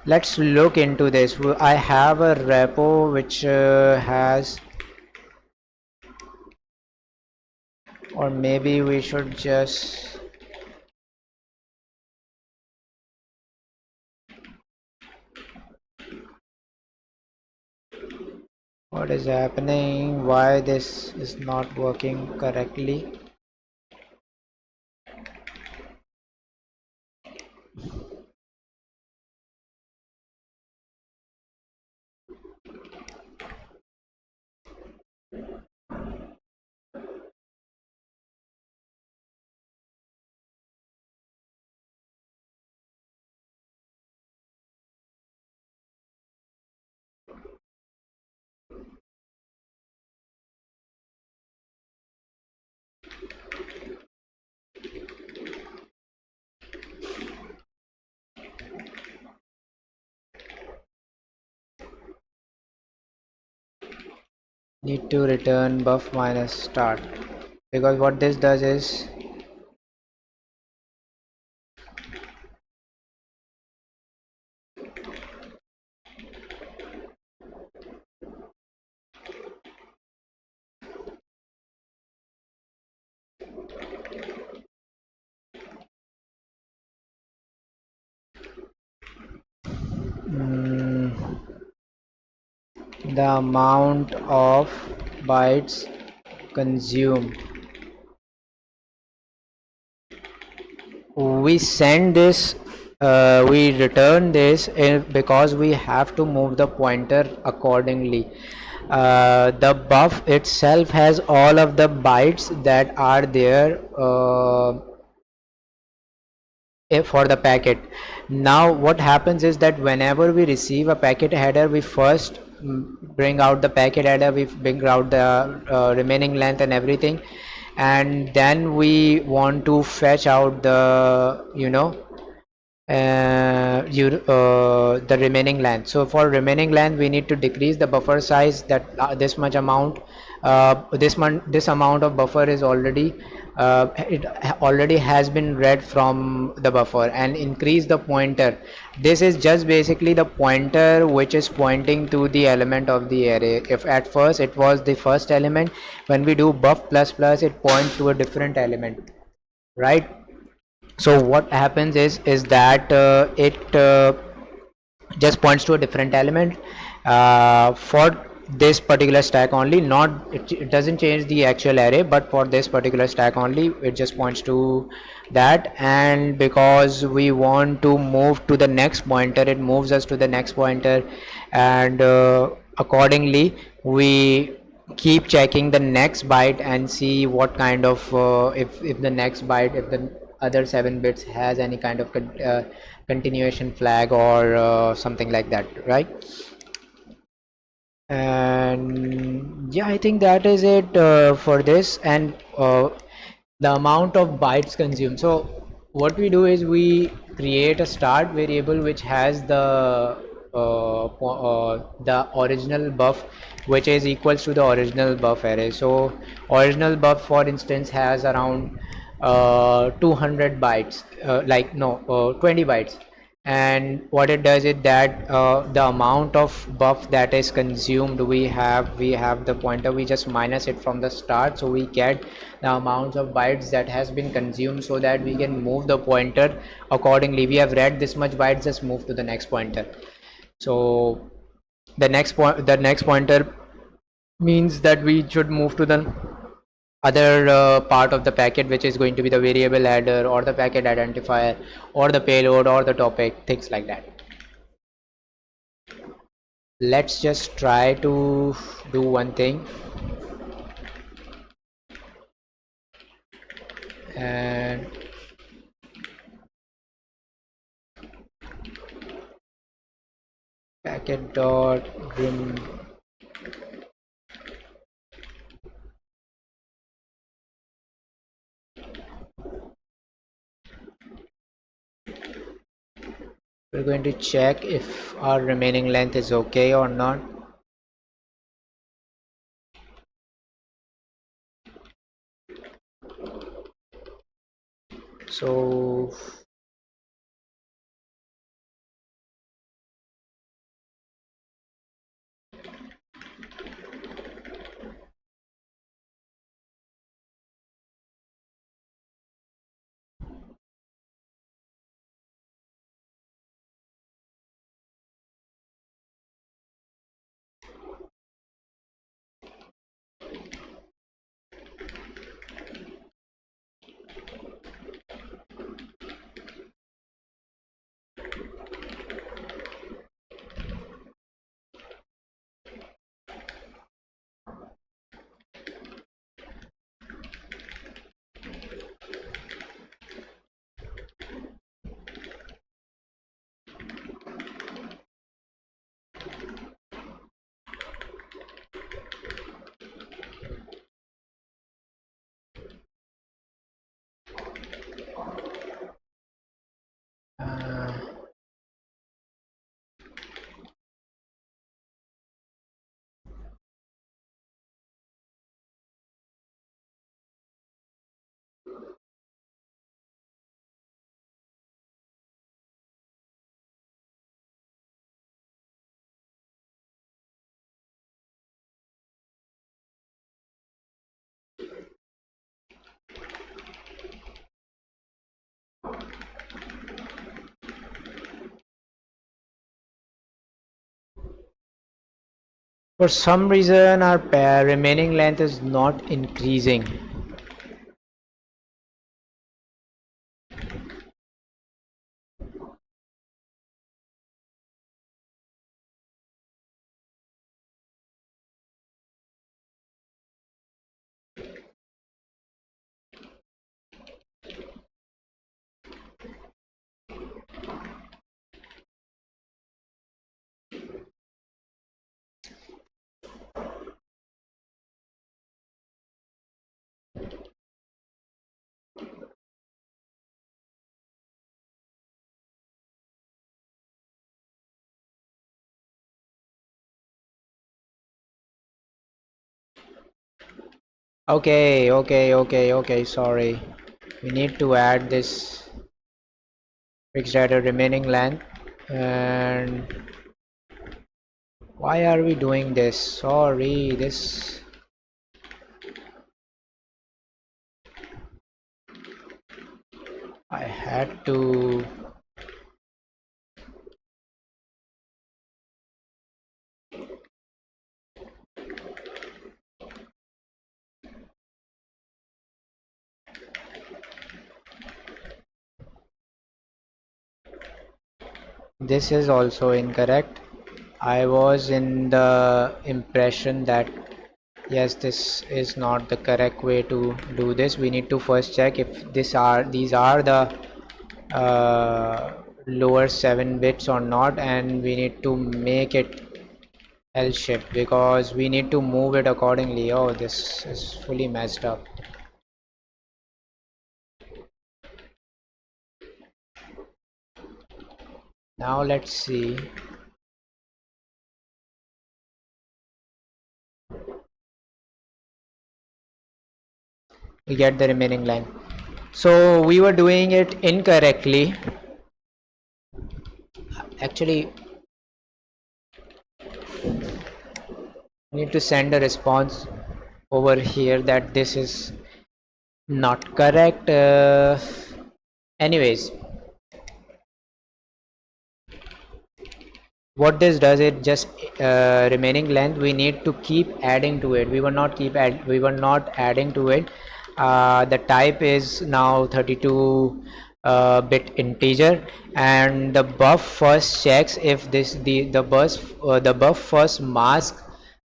Let's look into this. I have a repo which has, or maybe we should just what is happening, why this is not working correctly. Need to return buff minus start, because what this does is the amount of bytes consumed. We send this, we return this because we have to move the pointer accordingly. The buff itself has all of the bytes that are there for the packet. Now what happens is that whenever we receive a packet header, we first bring out the packet header, we bring out the remaining length and everything, and then we want to fetch out the the remaining length. So for remaining length we need to decrease the buffer size, that this much amount, this amount of buffer is already it already has been read from the buffer, and increase the pointer. This is just basically the pointer which is pointing to the element of the array. If at first it was the first element, when we do buff plus plus, it points to a different element, right? So what happens is that it just points to a different element for this particular stack only. Not it doesn't change the actual array, but for this particular stack only it just points to that. And because we want to move to the next pointer, it moves us to the next pointer, and accordingly we keep checking the next byte and see what kind of if the next byte, if the other 7 bits has any kind of continuation flag or something like that, right? And yeah, I think that is it for this. And the amount of bytes consumed. So what we do is we create a start variable which has the original buff, which is equals to the original buff array. So original buff, for instance, has around 200 bytes, like no 20 bytes. And what it does is that the amount of buff that is consumed, we have the pointer, we just minus it from the start, so we get the amounts of bytes that has been consumed, so that we can move the pointer accordingly. We have read this much bytes, just move to the next pointer. So the next pointer means that we should move to the other part of the packet, which is going to be the variable header or the packet identifier or the payload or the topic, things like that. Let's just try to do one thing, and packet dot rim. We're going to check if our remaining length is okay or not. So For some reason our remaining length is not increasing. Okay, sorry. We need to add this fixed data remaining length. And why are we doing this? Sorry, this I had to. This is also incorrect. I was in the impression that yes, this is not the correct way to do this. We need to first check if these are the lower 7 bits or not, and we need to make it L shift because we need to move it accordingly. Oh, this is fully messed up. Now let's see. We get the remaining line. So we were doing it incorrectly. Actually, we need to send a response over here that this is not correct. Anyways, what this does, it just remaining length we need to keep adding to it. We were not adding to it. The type is now 32 bit integer, and the buff first checks if the buff first masks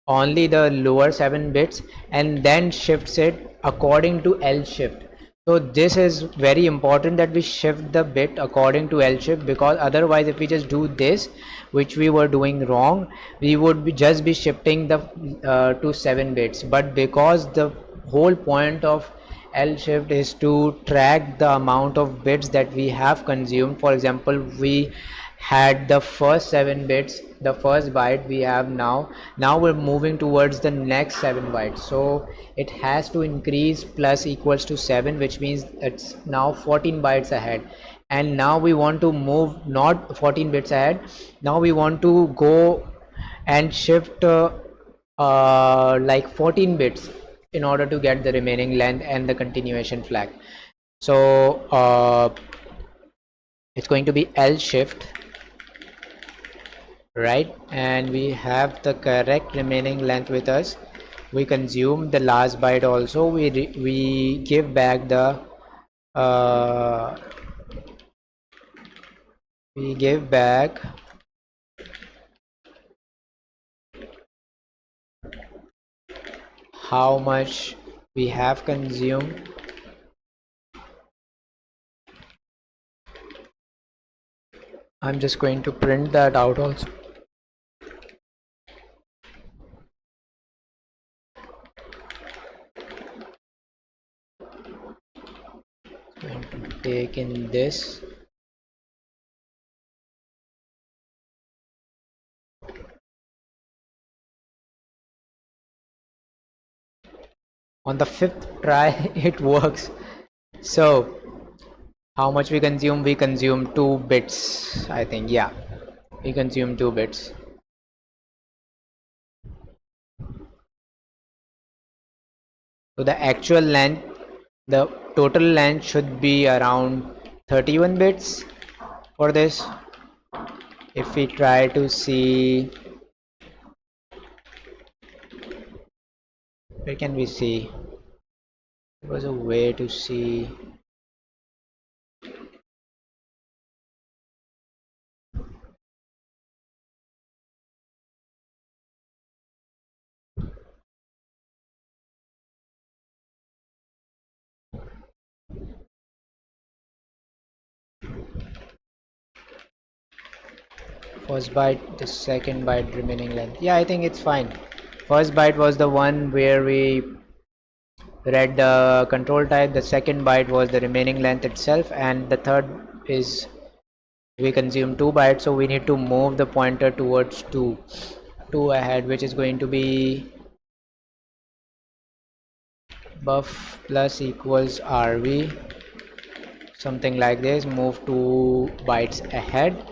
only the lower 7 bits and then shifts it according to L shift. So this is very important that we shift the bit according to L shift, because otherwise if we just do this, which we were doing wrong, we would just be shifting the to 7 bits. But because the whole point of L shift is to track the amount of bits that we have consumed. For example, we had the first 7 bits, the first byte we have now we're moving towards the next 7 bytes, so it has to increase plus equals to 7, which means it's now 14 bytes ahead. And now we want to move not 14 bits ahead, now we want to go and shift like 14 bits in order to get the remaining length and the continuation flag. So it's going to be L shift, right? And we have the correct remaining length with us. We consume the last byte also. We give back the we give back how much we have consumed. I'm just going to print that out also. Going to take in this. On the 5th try it works. So how much we consume 2 bits, I think. Yeah, we consume 2 bits. So the actual length, the total length should be around 31 bits for this. If we try to see Where can we see? There was a way to see. First byte, the second byte remaining length. Yeah, I think it's fine. First byte was the one where we read the control type, the second byte was the remaining length itself, and the third is we consume 2 bytes, so we need to move the pointer towards 2 ahead, which is going to be buff plus equals rv, something like this. Move 2 bytes ahead.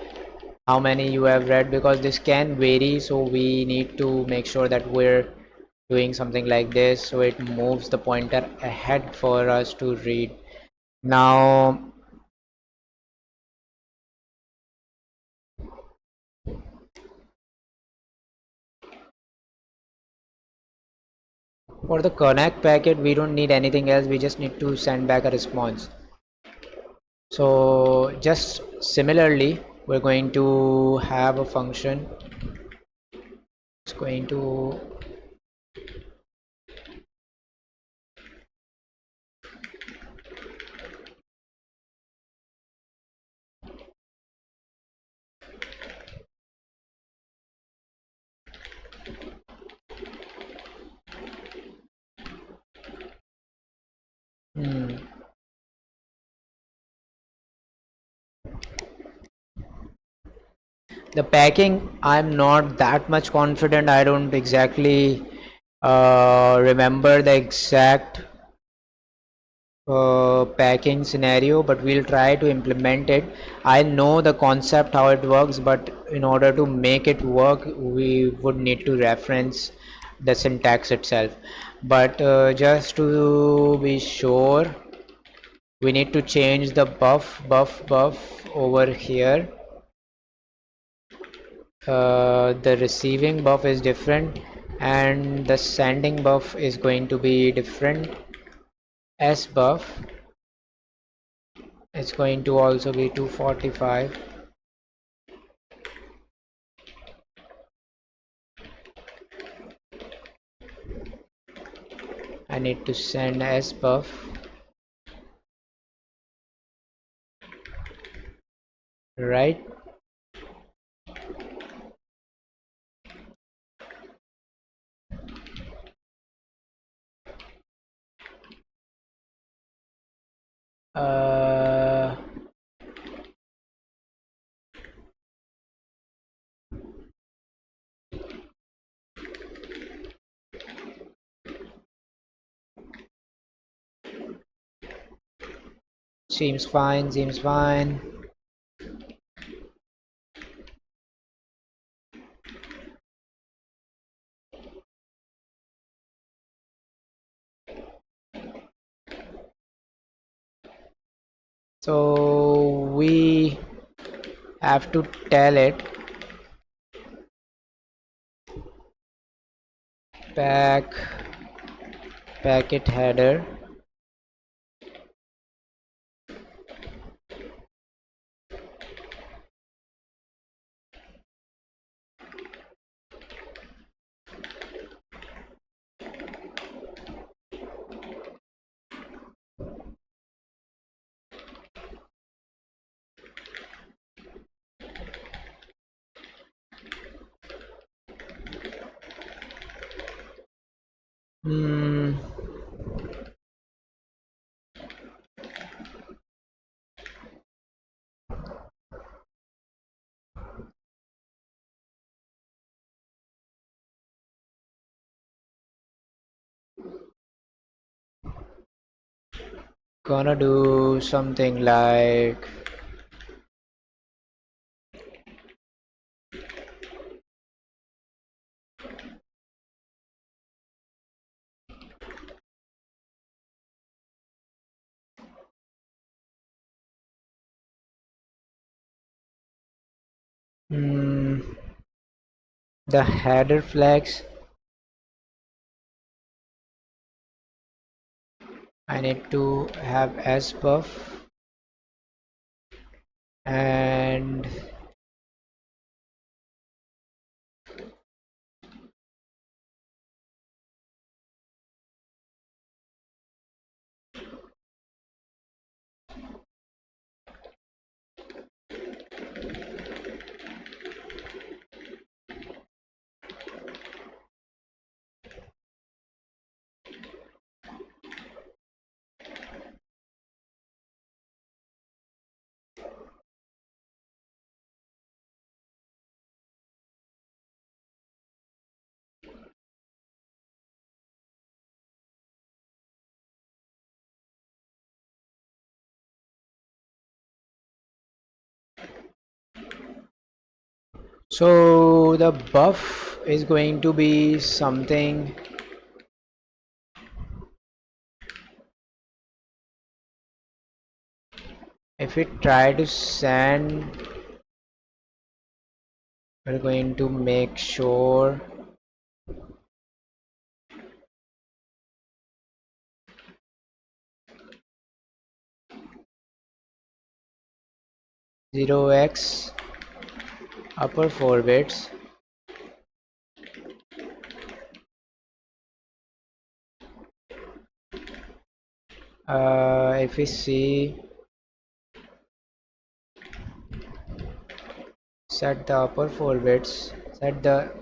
How many you have read, because this can vary, so we need to make sure that we're doing something like this so it moves the pointer ahead for us to read. Now for the connect packet, we don't need anything else, we just need to send back a response. So just similarly, we're going to have a function. It's going to the packing, I'm not that much confident. I don't exactly remember the exact packing scenario, but we'll try to implement it. I know the concept how it works, but in order to make it work we would need to reference the syntax itself. But just to be sure, we need to change the buff over here. The receiving buff is different and the sending buff is going to be different. S buff is going to also be 245. I need to send S buff, right? uh, Seems fine, seems fine. So we have to tell it packet header gonna do something like the header flags I need to have sbuff, and so the buff is going to be something. If we try to send, we're going to make sure zero x upper 4 bits. If we see, set the upper 4 bits, set the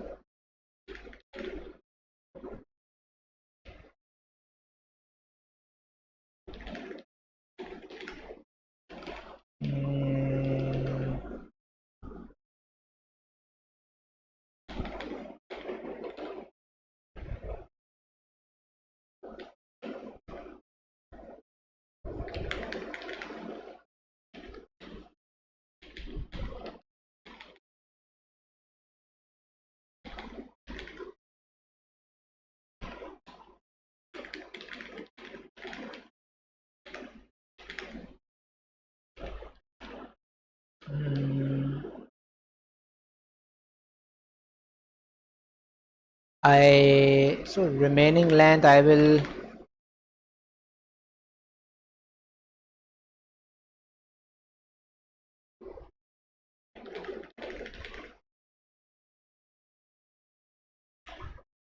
mm, so remaining length I will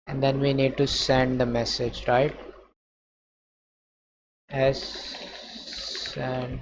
and then we need to send the message, right? S send.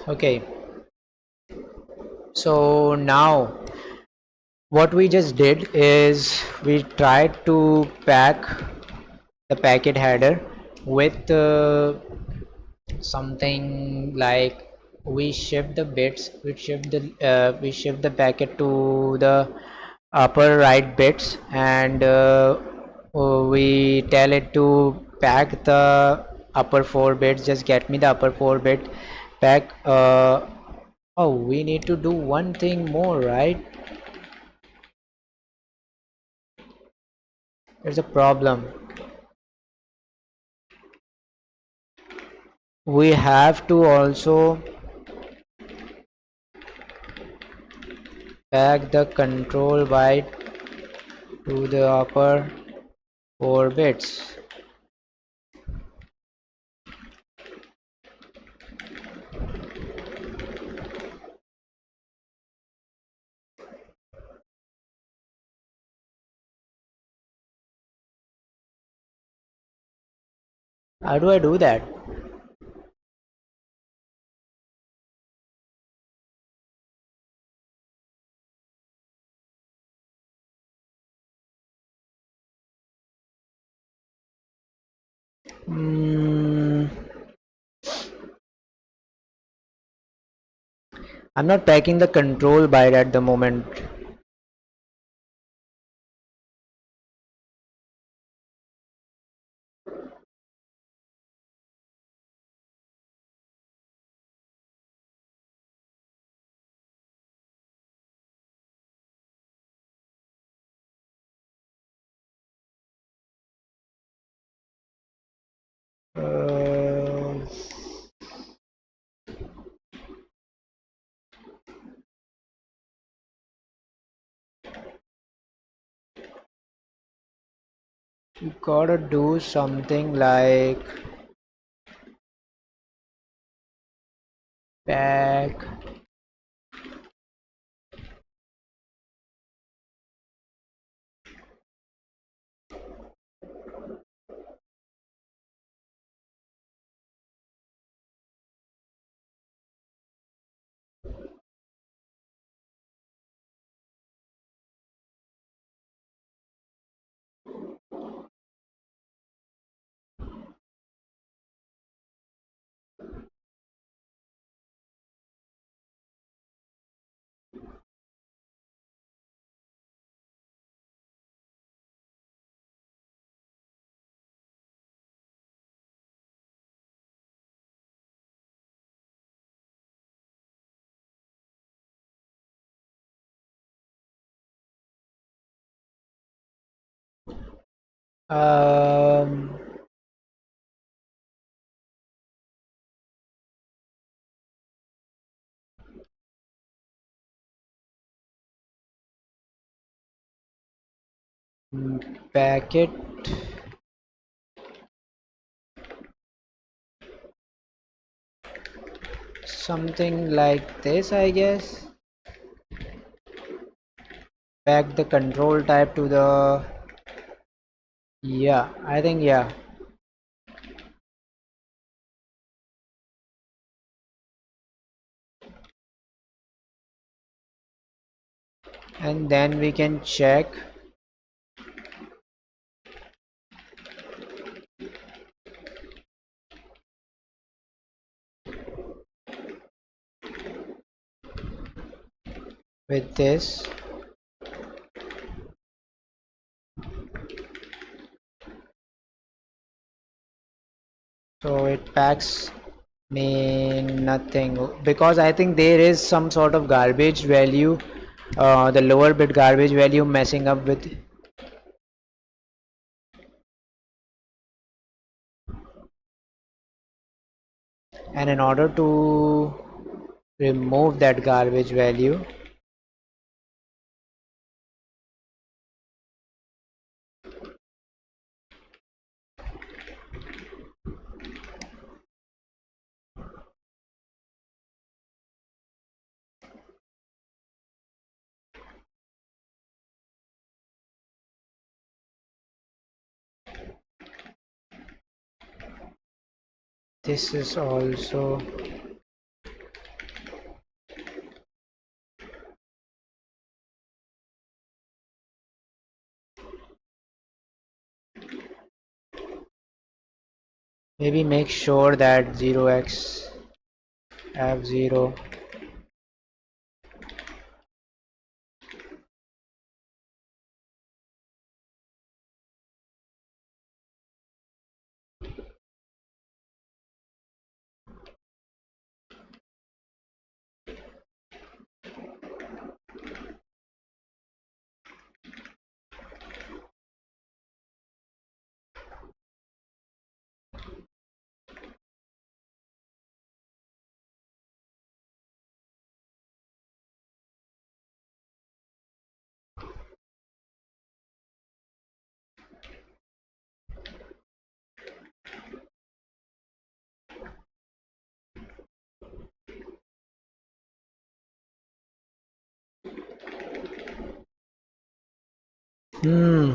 Okay, so now what we just did is we tried to pack the packet header with something like we shift the bits, we shift the packet to the upper right bits, and we tell it to pack the upper 4 bits. Just get me the upper 4 bit pack. Oh, we need to do one thing more, right? There's a problem. We have to also pack the control byte to the upper 4 bits. How do I do that? Hmm. I'm not packing the control byte at the moment. Uh, you gotta do something like pack. Um, Packet, something like this, I guess. Pack the control type to the, yeah, I think, yeah. And then we can check with this. So it packs me nothing because I think there is some sort of garbage value, the lower bit garbage value messing up with. And in order to remove that garbage value, this is also, maybe make sure that 0x f0. Hmm.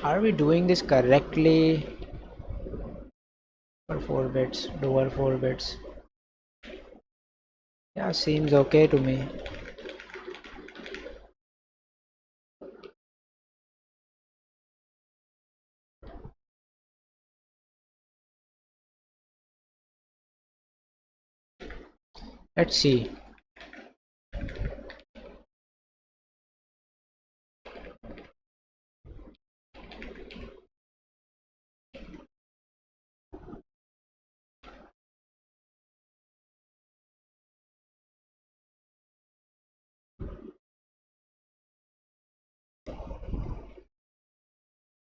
Are we doing this correctly? For 4 bits, lower 4 bits. Yeah, seems okay to me. Let's see.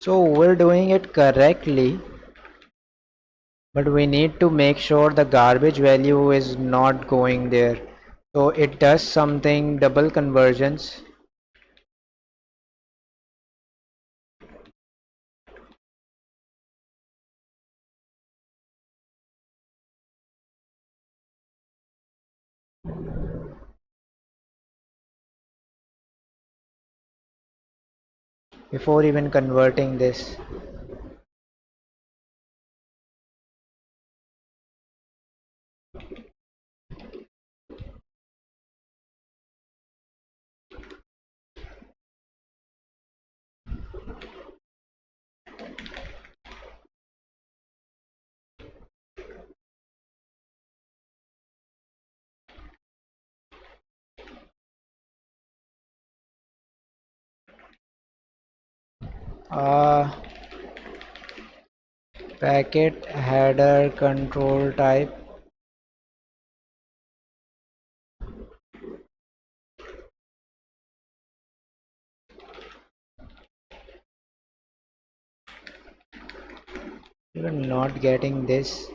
So we're doing it correctly, but we need to make sure the garbage value is not going there. So it does something double conversions. Before even converting this. Uh, Packet header control type. You're not getting this.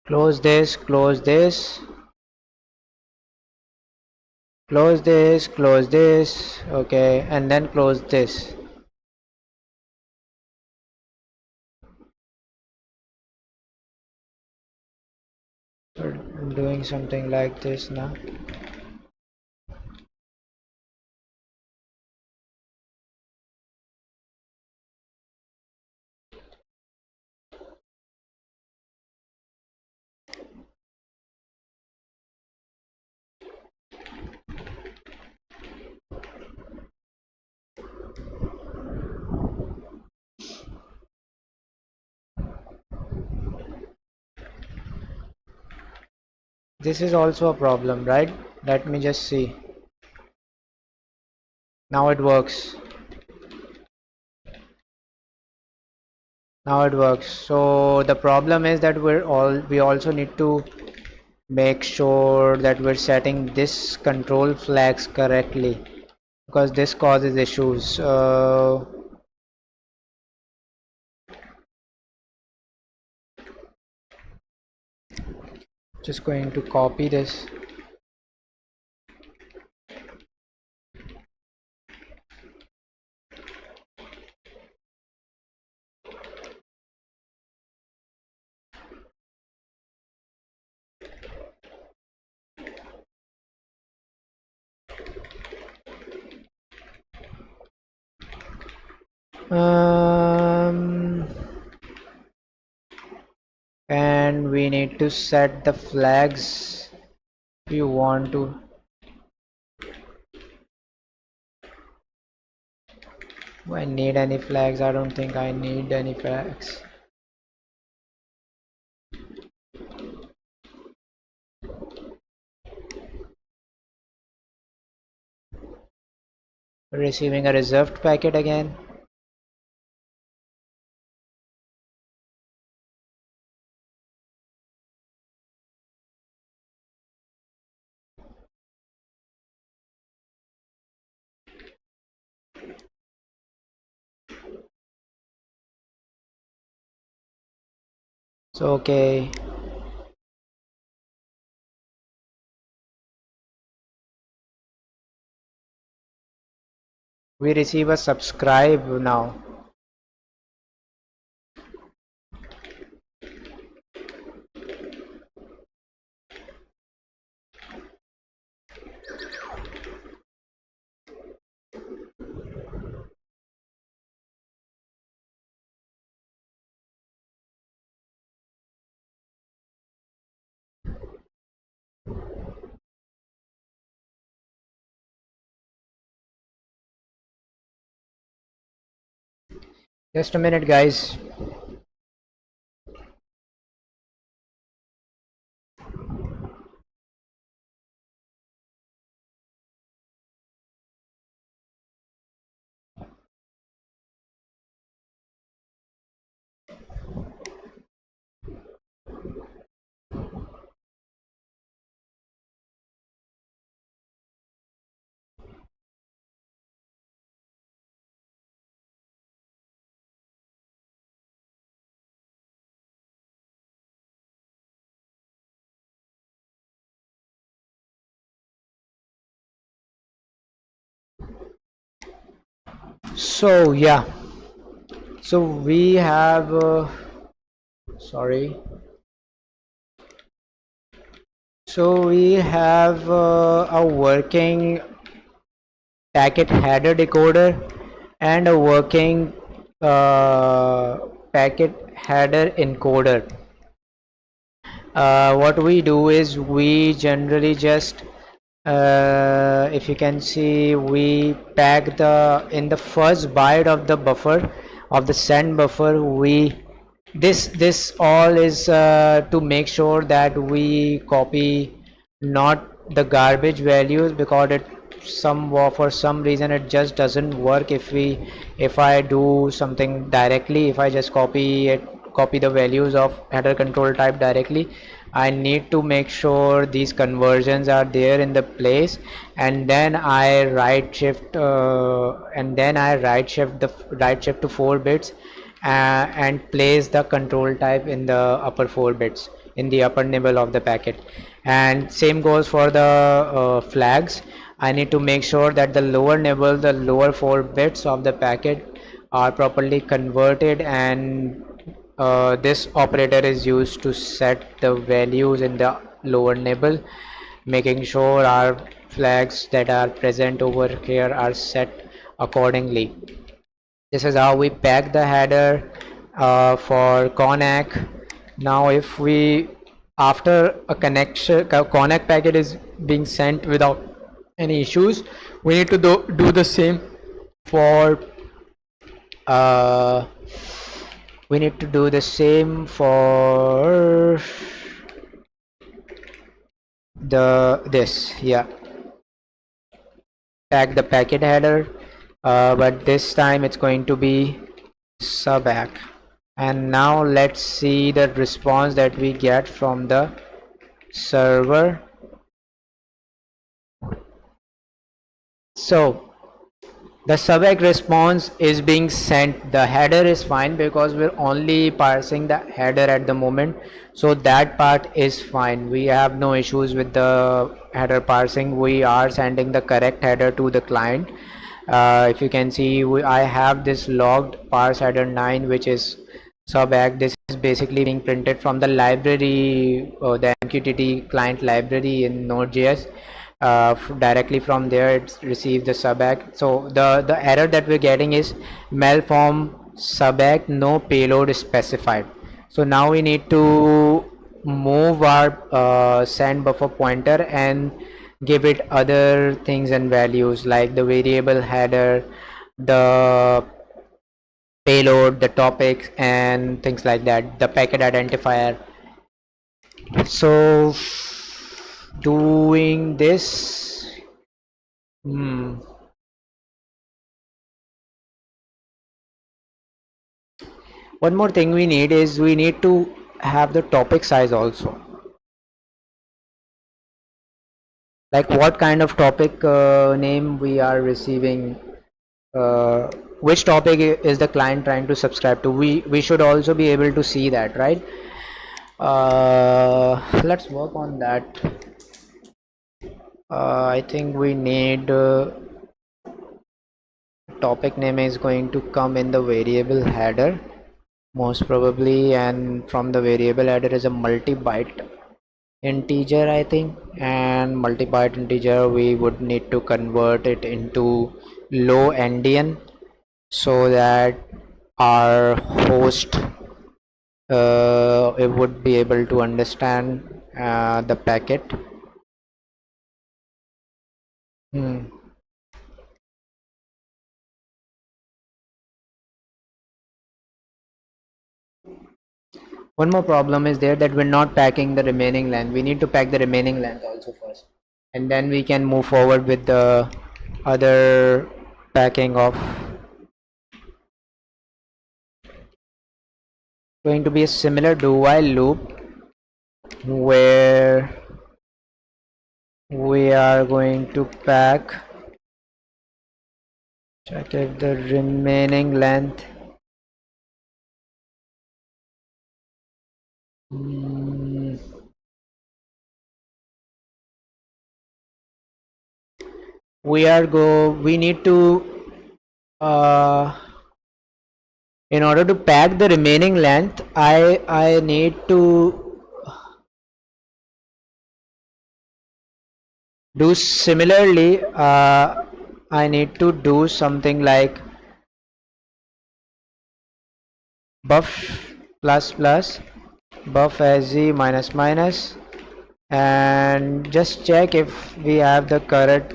Close this, close this, close this, okay, and then close this. We're doing something like this now. This is also a problem, right? Let me just see. Now it works. Now it works. So the problem is that we also need to make sure that we're setting this control flags correctly, because this causes issues. Just going to copy this. Um, and we need to set the flags if you want to. Do I need any flags? I don't think I need any flags. Receiving a reserved packet again. So okay, we receive a subscribe now. Just a minute, guys. So yeah, so we have sorry. So we have a working packet header decoder and a working packet header encoder. What we do is we generally just if you can see, we pack the in the first byte of the buffer of the send buffer. We this all is to make sure that we copy not the garbage values, because it for some reason it just doesn't work if I do something directly. If I just copy the values of header control type directly, I need to make sure these conversions are there in the place, and then I right shift to 4 bits and place the control type in the upper 4 bits in the upper nibble of the packet. And same goes for the flags. I need to make sure that the lower nibble, the lower 4 bits of the packet are properly converted, and this operator is used to set the values in the lower nibble, making sure our flags that are present over here are set accordingly. This is how we pack the header for connect. Now if we, after a connect packet is being sent without any issues, we need to do the same for uh, we need to do the same for this, yeah, pack the packet header, but this time it's going to be subac. And now let's see the response that we get from the server. So the subac response is being sent. The header is fine because we're only parsing the header at the moment, so that part is fine. We have no issues with the header parsing. We are sending the correct header to the client. If you can see, I have this logged parse header 9, which is subac. This is basically being printed from the library, the MQTT client library in Node.js. Directly from there it receives the subac. So the error that we're getting is malform subac, no payload specified. So now we need to move our send buffer pointer and give it other things and values like the variable header, the payload, the topics, and things like that, the packet identifier. So doing this, one more thing we need is we need to have the topic size also, like what kind of topic name we are receiving, uh, which topic is the client trying to subscribe to. We should also be able to see that, right? Let's work on that. I think we need topic name is going to come in the variable header most probably, and from the variable header is a multi-byte integer I think, and multi-byte integer we would need to convert it into low endian so that our host it would be able to understand the packet. Hmm. One more problem is there that we're not packing the remaining length. We need to pack the remaining length also first, and then we can move forward with the other packing of. Going to be a similar do while loop where we are going to pack, check if the remaining length. Hmm, we need to uh, in order to pack the remaining length I need to do similarly. I need to do something like buff plus plus buff as minus minus, and just check if we have the correct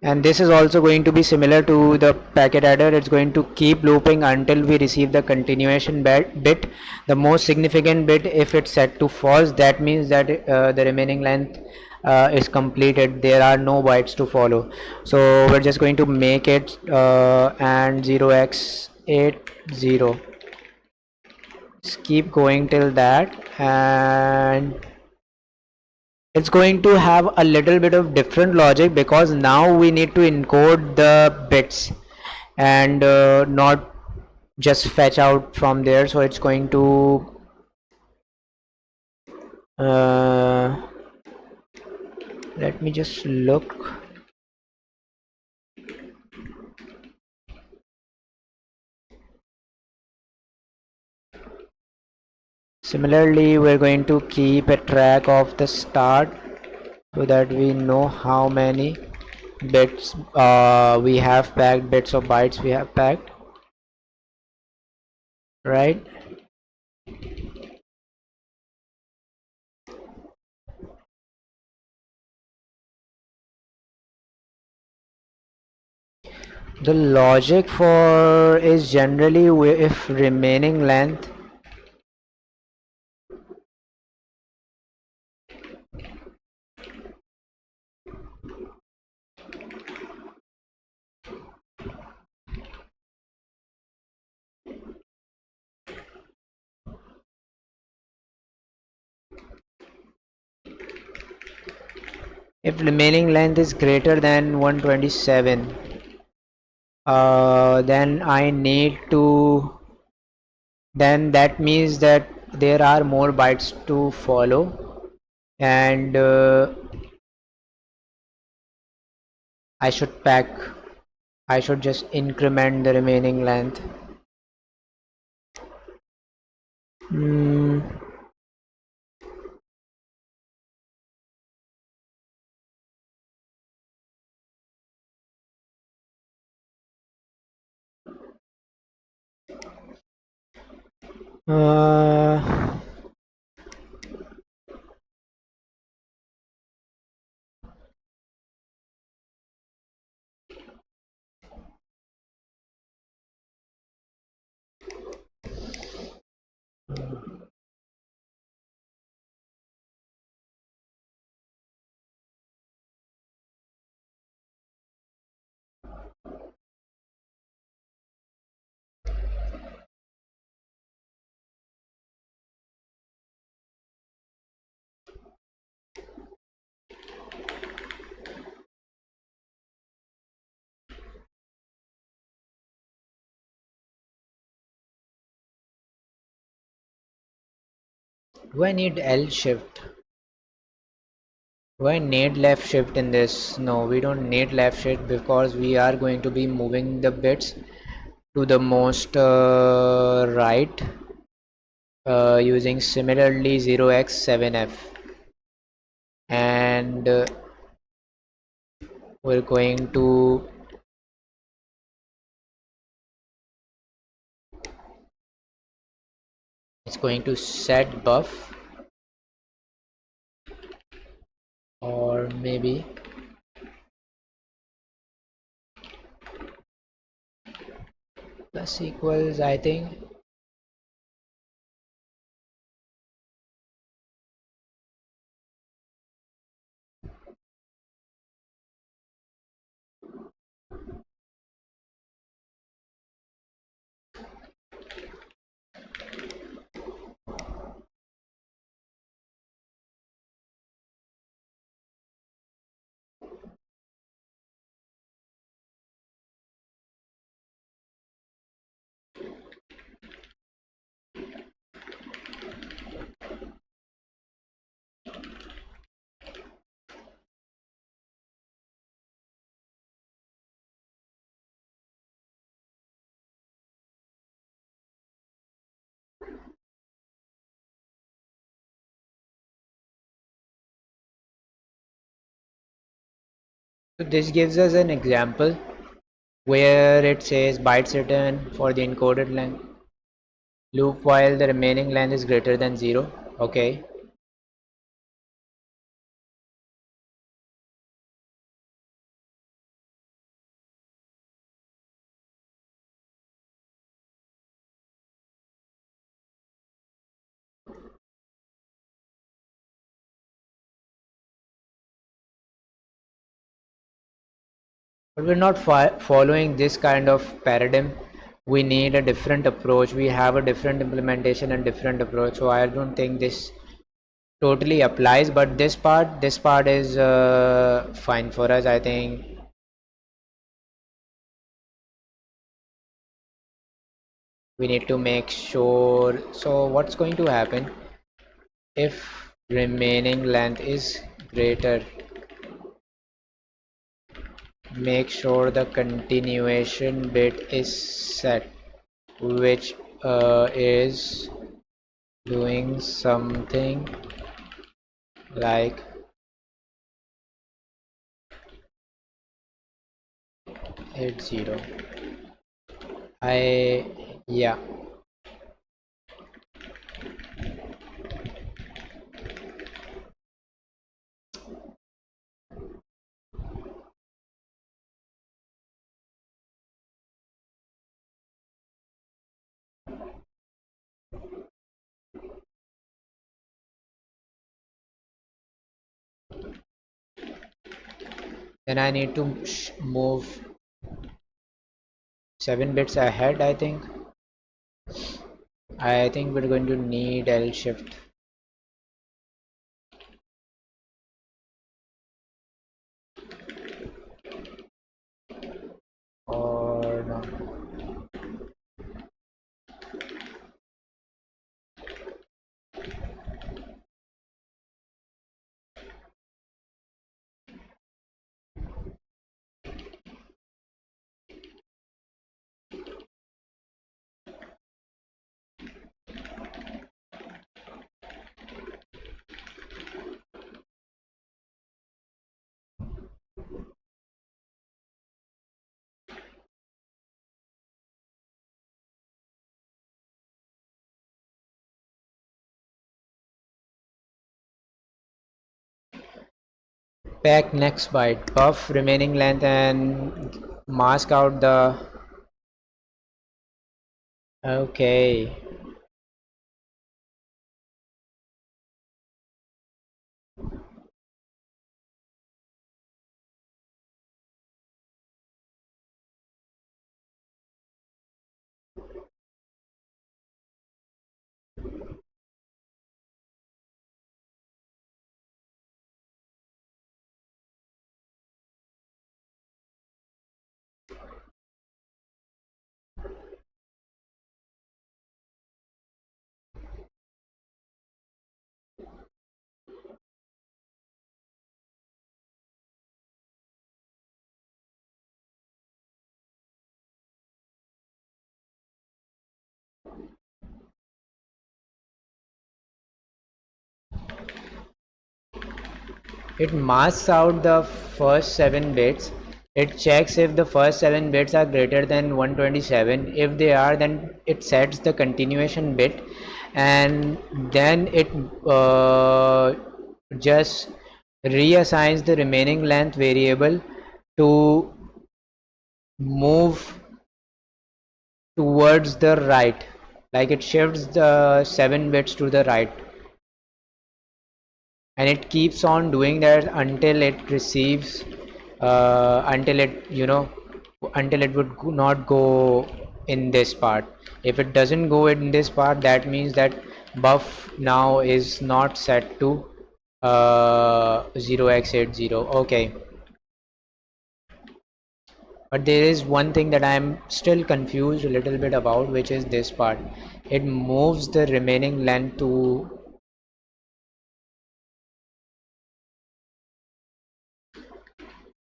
and this is also going to be similar to the packet header. It's going to keep looping until we receive the continuation bit, the most significant bit. If it's set to false, that means that the remaining length is completed, there are no bytes to follow. So we're just going to make it and 0x80, just keep going till that, and it's going to have a little bit of different logic because now we need to encode the bits and not just fetch out from there. So it's going to uh, let me just look. Similarly, we're going to keep a track of the start so that we know how many bits we have packed, bits or bytes we have packed, right? The logic for is generally if remaining length, if remaining length is greater than 127, then I need to, then that means that there are more bytes to follow, and I should pack, I should just increment the remaining length. Hmm. Uh, Do I need L shift? Do I need left shift in this? No, we don't need left shift because we are going to be moving the bits to the most right using similarly 0x7f, and we're going to it's going to set buff, or maybe plus equals, I think. So this gives us an example where it says bytes return for the encoded length loop while the remaining length is greater than 0. Okay. But we're not following this kind of paradigm. We need a different approach. We have a different implementation and different approach. So I don't think this totally applies. But this part is fine for us. I think we need to make sure. So what's going to happen if remaining length is greater? Make sure the continuation bit is set, which is doing something like 80. I Yeah, then I need to move 7 bits ahead. I think we're going to need L shift, or no. Pack next byte, buff remaining length, and mask out the. Okay. it masks out the first 7 bits. It checks if the first 7 bits are greater than 127. If they are, then it sets the continuation bit, and then it just reassigns the remaining length variable to move towards the right, like it shifts the 7 bits to the right, and it keeps on doing that until it receives until it until it would not go in this part. If it doesn't go in this part, that means that buff now is not set to 0x80. Okay, but there is one thing that I'm still confused a little bit about, which is this part. It moves the remaining length to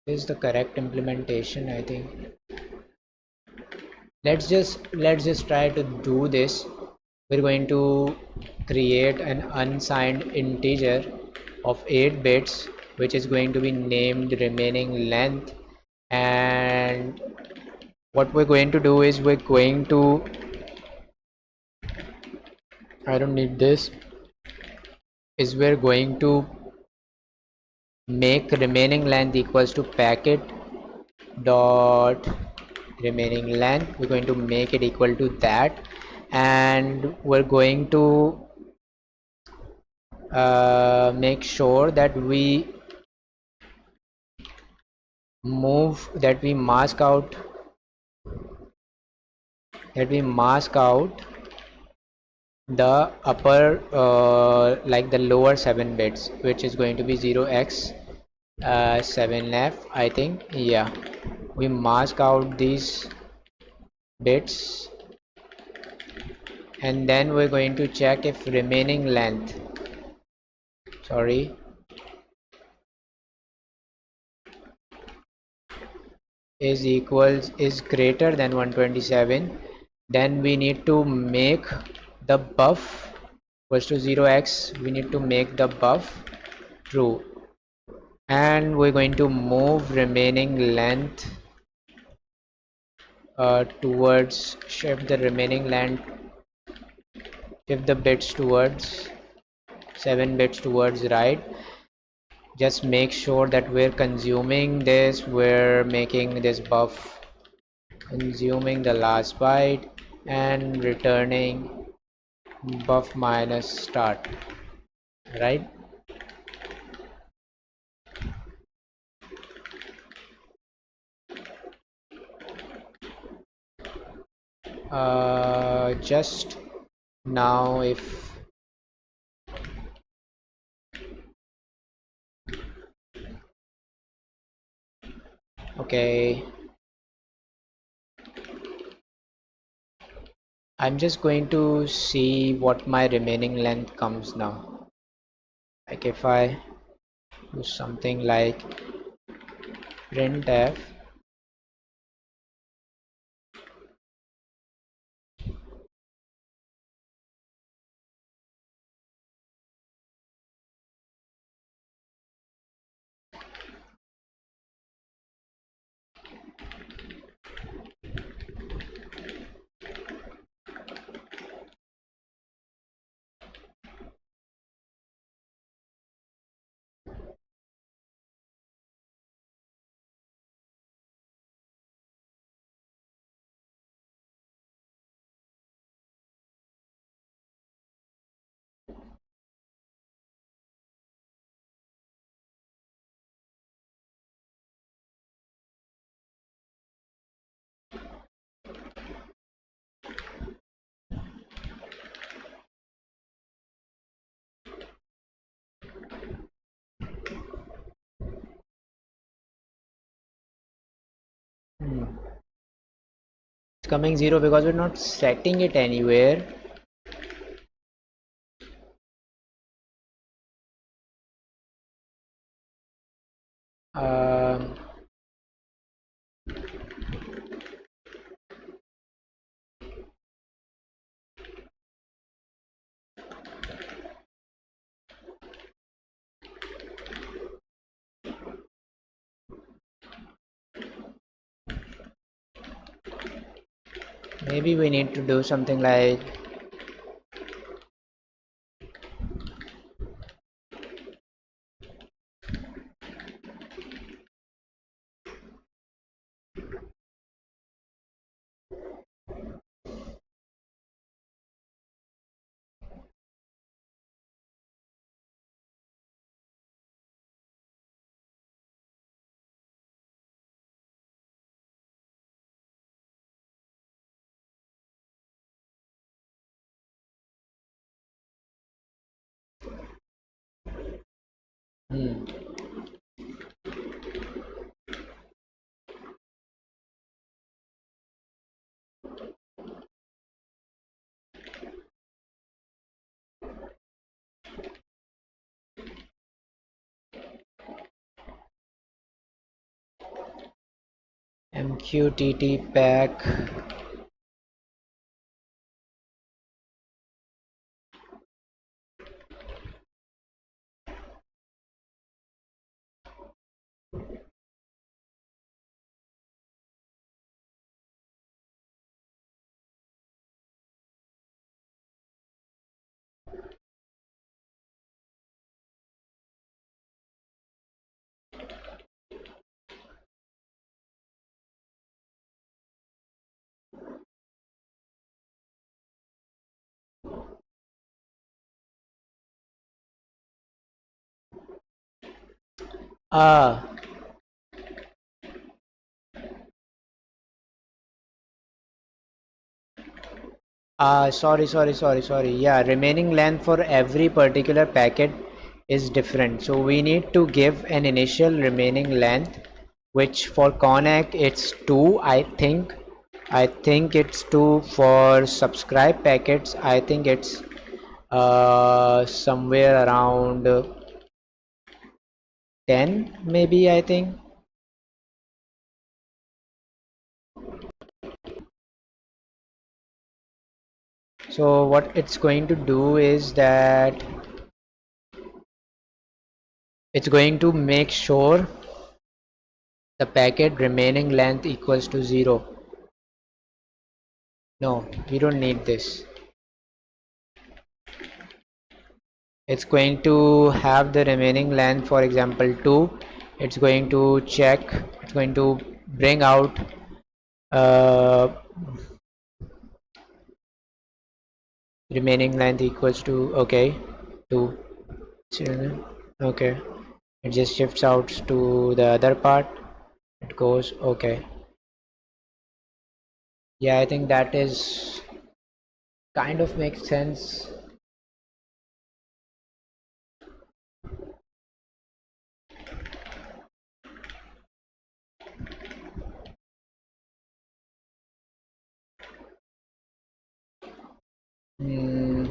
is the correct implementation, I think. Let's just try to do this. We're going to create an unsigned integer of 8 bits, which is going to be named remaining length. And what we're going to do is we're going to, I don't need this, is we're going to make remaining length equals to packet dot remaining length. We're going to make it equal to that, and we're going to make sure that we mask out the upper like the lower 7 bits, which is going to be 0x 7f, I think. Yeah, we mask out these bits, and then we're going to check if remaining length is greater than 127. Then we need to make the buff equals to 0x. We need to make the buff true, and we're going to move remaining length towards shift the remaining length shift the bits towards 7 bits towards right. Just make sure that we're consuming this, we're making this buff, consuming the last byte and returning buff minus start, right? Just now, if okay, I'm just going to see what my remaining length comes now. Like if I do something like printf it's coming 0 because we're not setting it anywhere. um, Maybe we need to do something like hmm, MQTT pack. Ah, sorry. Yeah, remaining length for every particular packet is different. So we need to give an initial remaining length, which for connect it's 2, I think. I think it's 2 for subscribe packets. I think it's somewhere around 10 maybe, I think. So what it's going to do is that it's going to make sure the packet remaining length equals to 0. No, we don't need this. It's going to have the remaining length, for example 2. It's going to check, it's going to bring out uh, remaining length equals to, okay, 2. Okay, it just shifts out to the other part. It goes, okay. Yeah, I think that is kind of makes sense. Hmm.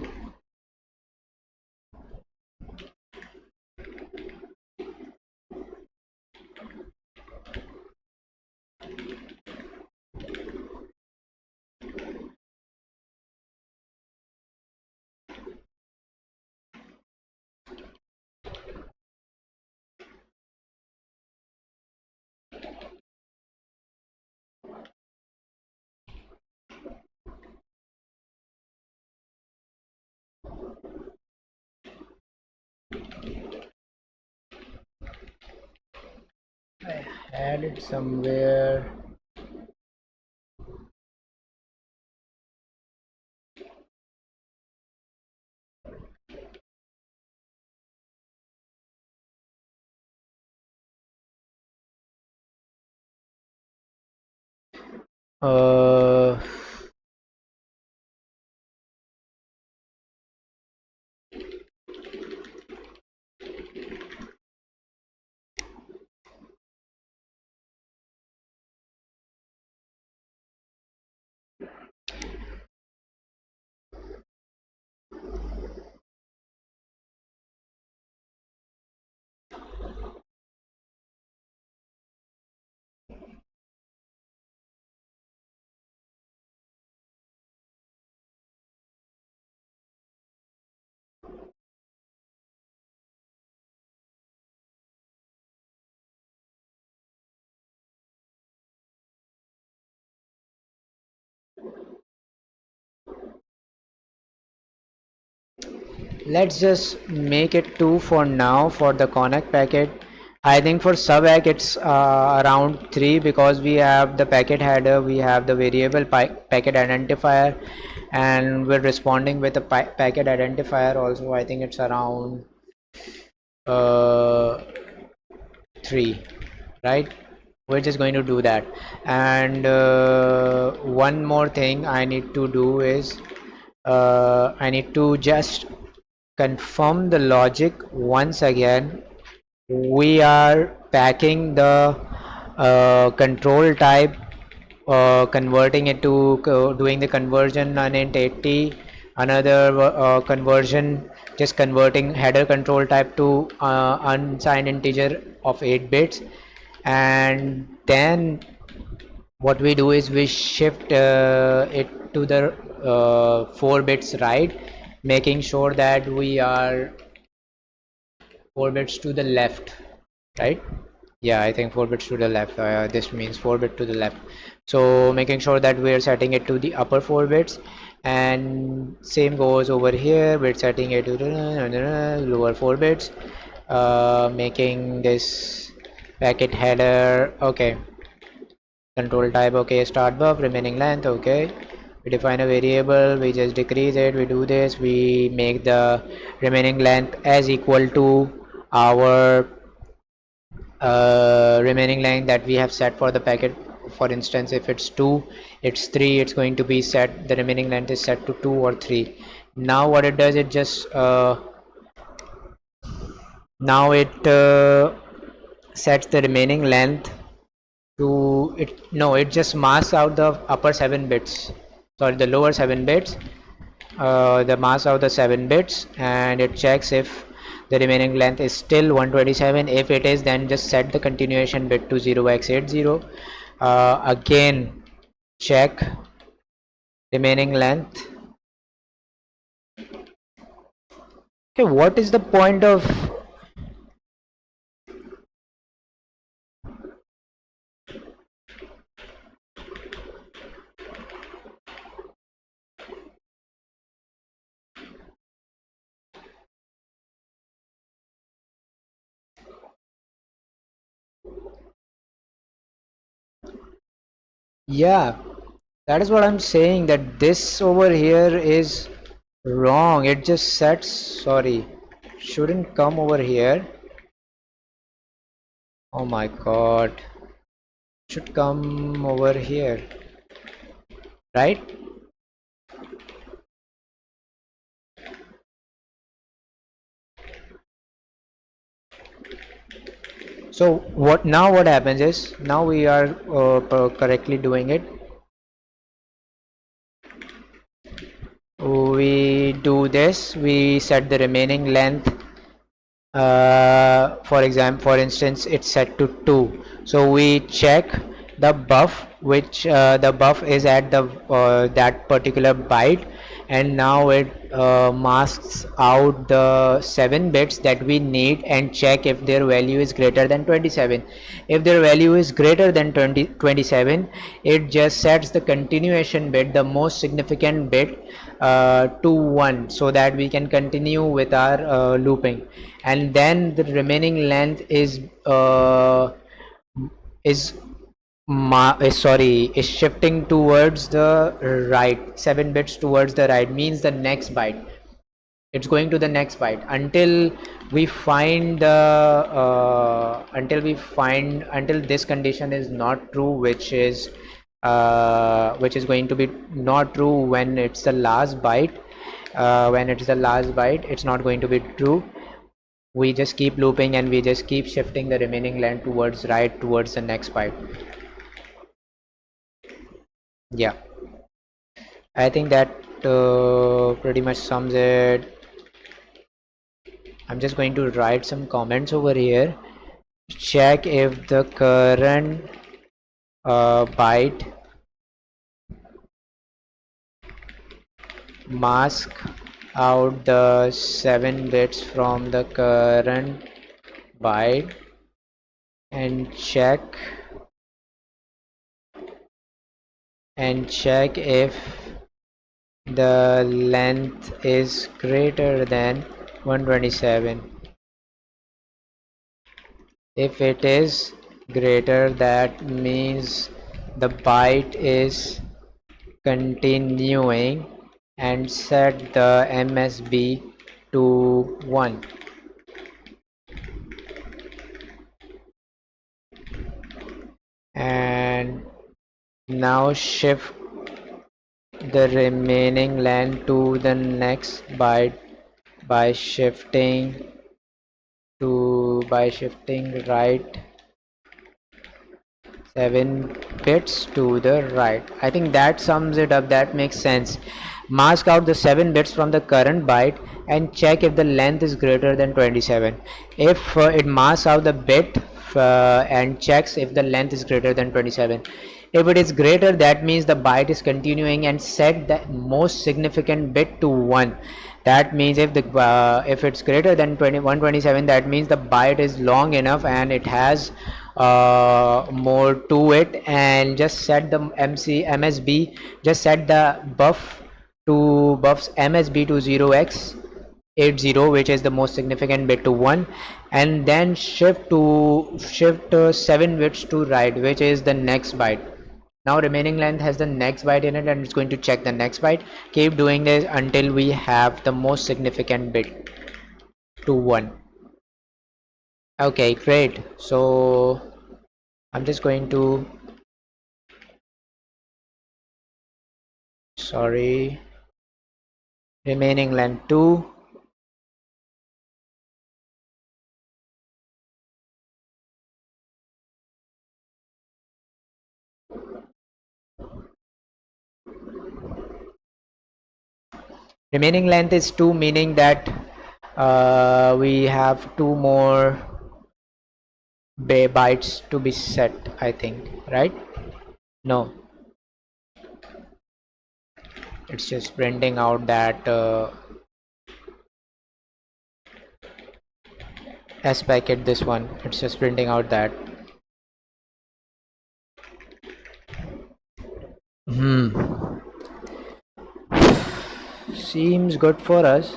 I had it somewhere. Uh, let's just make it 2 for now for the connect packet. I think for subAC it's around 3, because we have the packet header, we have the variable packet identifier, and we're responding with a packet identifier also. I think it's around uh, 3, right? We're just going to do that. And one more thing I need to do is I need to just confirm the logic once again. We are packing the control type, converting it to doing the conversion on int 80, another conversion just converting header control type to unsigned integer of 8 bits, and then what we do is we shift it to the 4 bits right, making sure that we are 4 bits to the left, right? Yeah, I think 4 bits to the left. This means 4 bit to the left. So making sure that we are setting it to the upper 4 bits, and same goes over here. We're setting it to the lower 4 bits, making this packet header okay, control type okay, start buff, remaining length okay. We define a variable, we just decrease it, we do this, we make the remaining length as equal to our remaining length that we have set for the packet. For instance, if it's 2, it's 3, it's going to be set, the remaining length is set to 2 or 3. Now what it does, it just now it sets the remaining length to it. No, it just masks out the upper 7 bits, sorry, the lower 7 bits, the mask out the 7 bits, and it checks if the remaining length is still 127. If it is, then just set the continuation bit to 0x80. Again check remaining length. Okay, what is the point of yeah, that is what I'm saying, that this over here is wrong. It just sets, sorry, shouldn't come over here. Oh my god, should come over here, right? So what now, what happens is, now we are correctly doing it. We do this, we set the remaining length, for example, for instance, it's set to 2, so we check the buff, which the buff is at the that particular byte, and now it masks out the 7 bits that we need, and check if their value is greater than 27. If their value is greater than 27, it just sets the continuation bit, the most significant bit, to 1, so that we can continue with our looping. And then the remaining length is is is shifting towards the right, 7 bits towards the right, means the next byte, it's going to the next byte until we find the until this condition is not true, which is going to be not true when it's the last byte. When it's the last byte, it's not going to be true. We just keep looping and we just keep shifting the remaining length towards right, towards the next byte. Yeah, I think that pretty much sums it. I'm just going to write some comments over here. Check if the current byte mask out the 7 bits from the current byte, and check if the length is greater than 127. If it is greater, that means the byte is continuing, and set the MSB to 1. And now shift the remaining length to the next byte by shifting right 7 bits to the right. I think that sums it up. That makes sense. Mask out the 7 bits from the current byte and check if the length is greater than 27. If it masks out the bit and checks if the length is greater than 27. If it is greater, that means the byte is continuing, and set the most significant bit to 1. That means if it's greater than 127, that means the byte is long enough and it has more to it. And just set the MSB, just set the buffs MSB to 0x80, which is the most significant bit, to 1, and then shift 7 bits to right, which is the next byte. Now remaining length has the next byte in it, and it's going to check the next byte. Keep doing this until we have the most significant bit to 1. Okay, great. So I'm just going to, sorry, remaining length 2. Remaining length is 2, meaning that we have 2 more bytes to be set, I think, right? No, it's just printing out that S packet, this one, it's just printing out that. Seems good for us.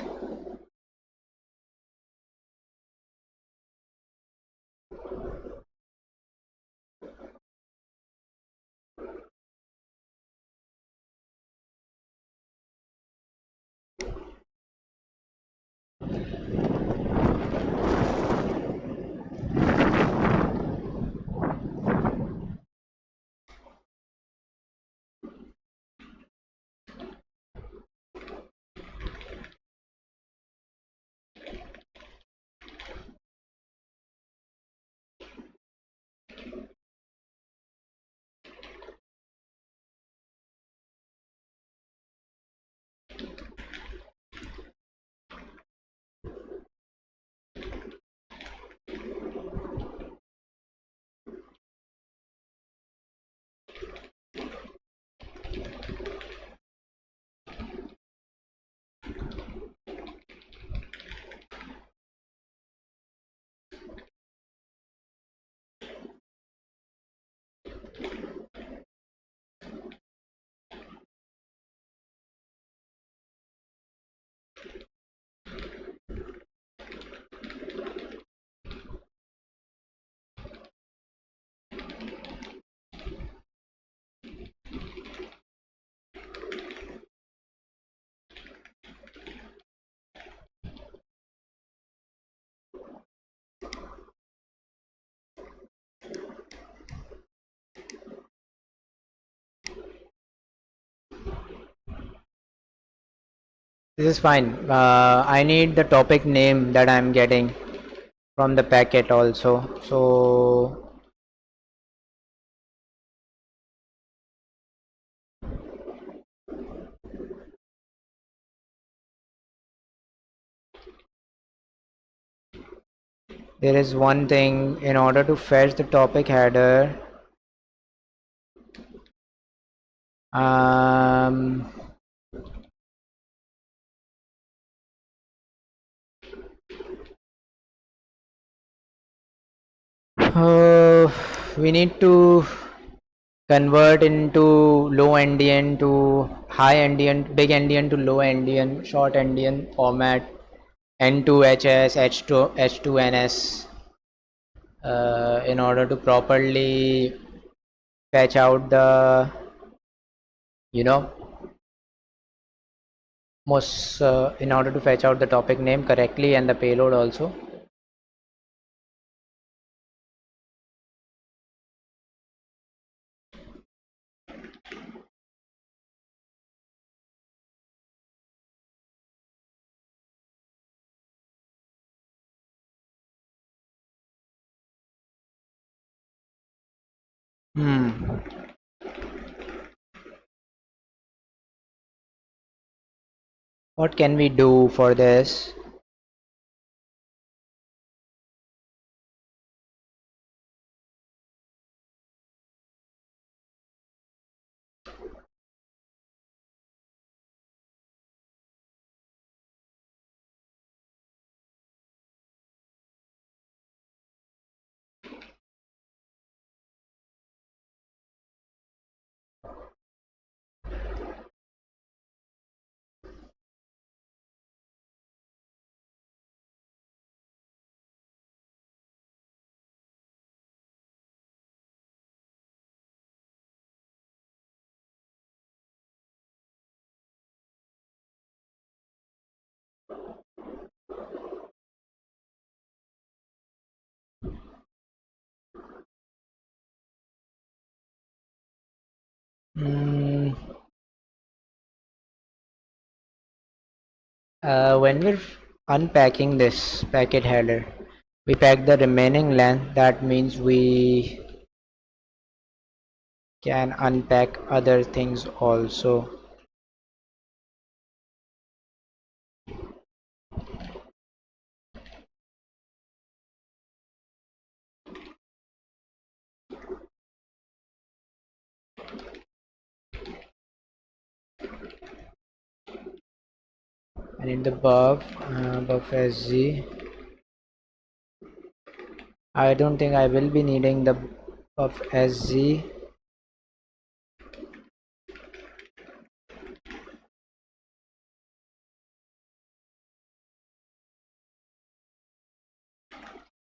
This is fine. I need the topic name that I'm getting from the packet also. So there is one thing, in order to fetch the topic header, um, we need to convert into low endian to high endian, big endian to low endian, short endian format, N2HS, H2NS, in order to properly fetch out the, you know, most in order to fetch out the topic name correctly and the payload also. What can we do for this? Mm, when we're unpacking this packet header, we pack the remaining length. That means we can unpack other things also. And in the buff sg, I don't think I will be needing the buff sg.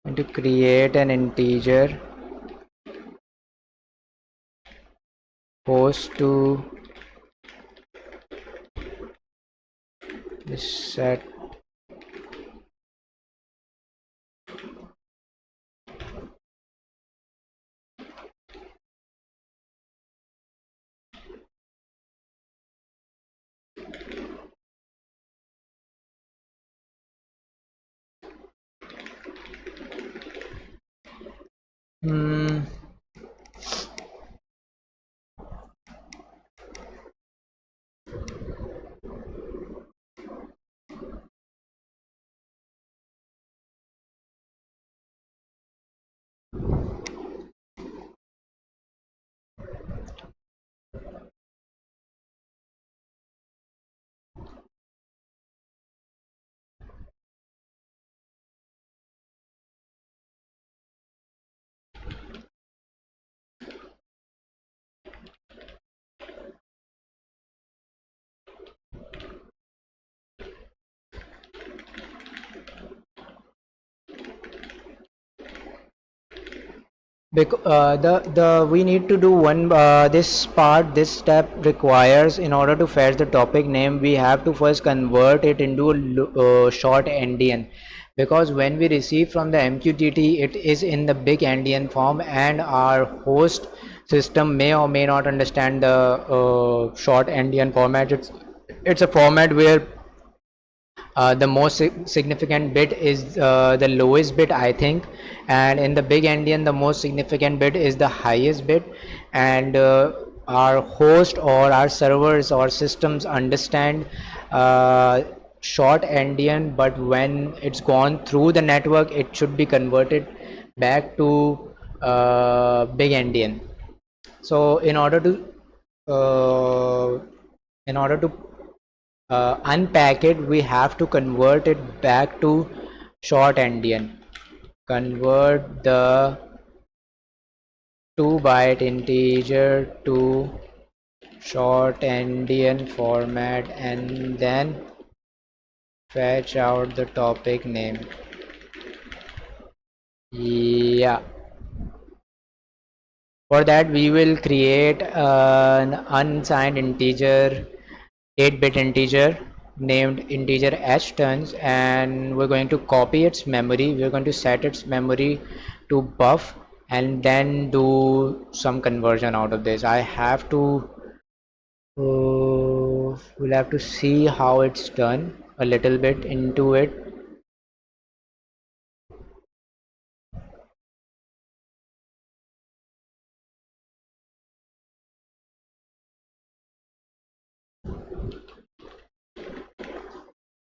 And to create an integer host to this set. Because the we need to do one this step requires, in order to fetch the topic name, we have to first convert it into a short endian, because when we receive from the MQTT, it is in the big endian form, and our host system may or may not understand the short endian format. It's a format where the most significant bit is the lowest bit, I think, and in the big endian the most significant bit is the highest bit. And our host or our servers or systems understand short endian, but when it's gone through the network, it should be converted back to big endian. So uh, in order to unpack it, we have to convert it back to short endian. Convert the 2 byte integer to short endian format, and then fetch out the topic name. Yeah, for that we will create an unsigned integer, 8-bit integer named integer h tons, and we're going to copy its memory. We're going to set its memory to buff and then do some conversion out of this. I have to we'll have to see how it's done a little bit into it.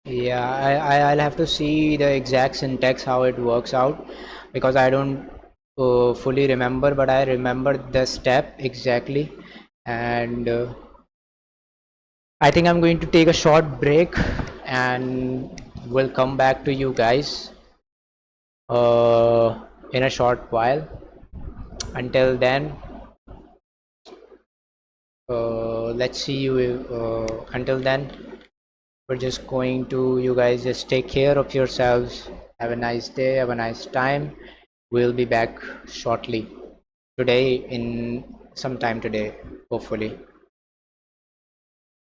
Yeah, I'll have to see the exact syntax how it works out, because I don't fully remember, but I remember the step exactly. And I think I'm going to take a short break and we'll come back to you guys in a short while. Until then, let's see you. Until then, we're just going to, you guys just take care of yourselves. Have a nice day, have a nice time. We'll be back shortly today, in some time today, hopefully.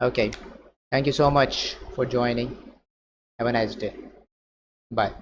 Okay, thank you so much for joining. Have a nice day. Bye.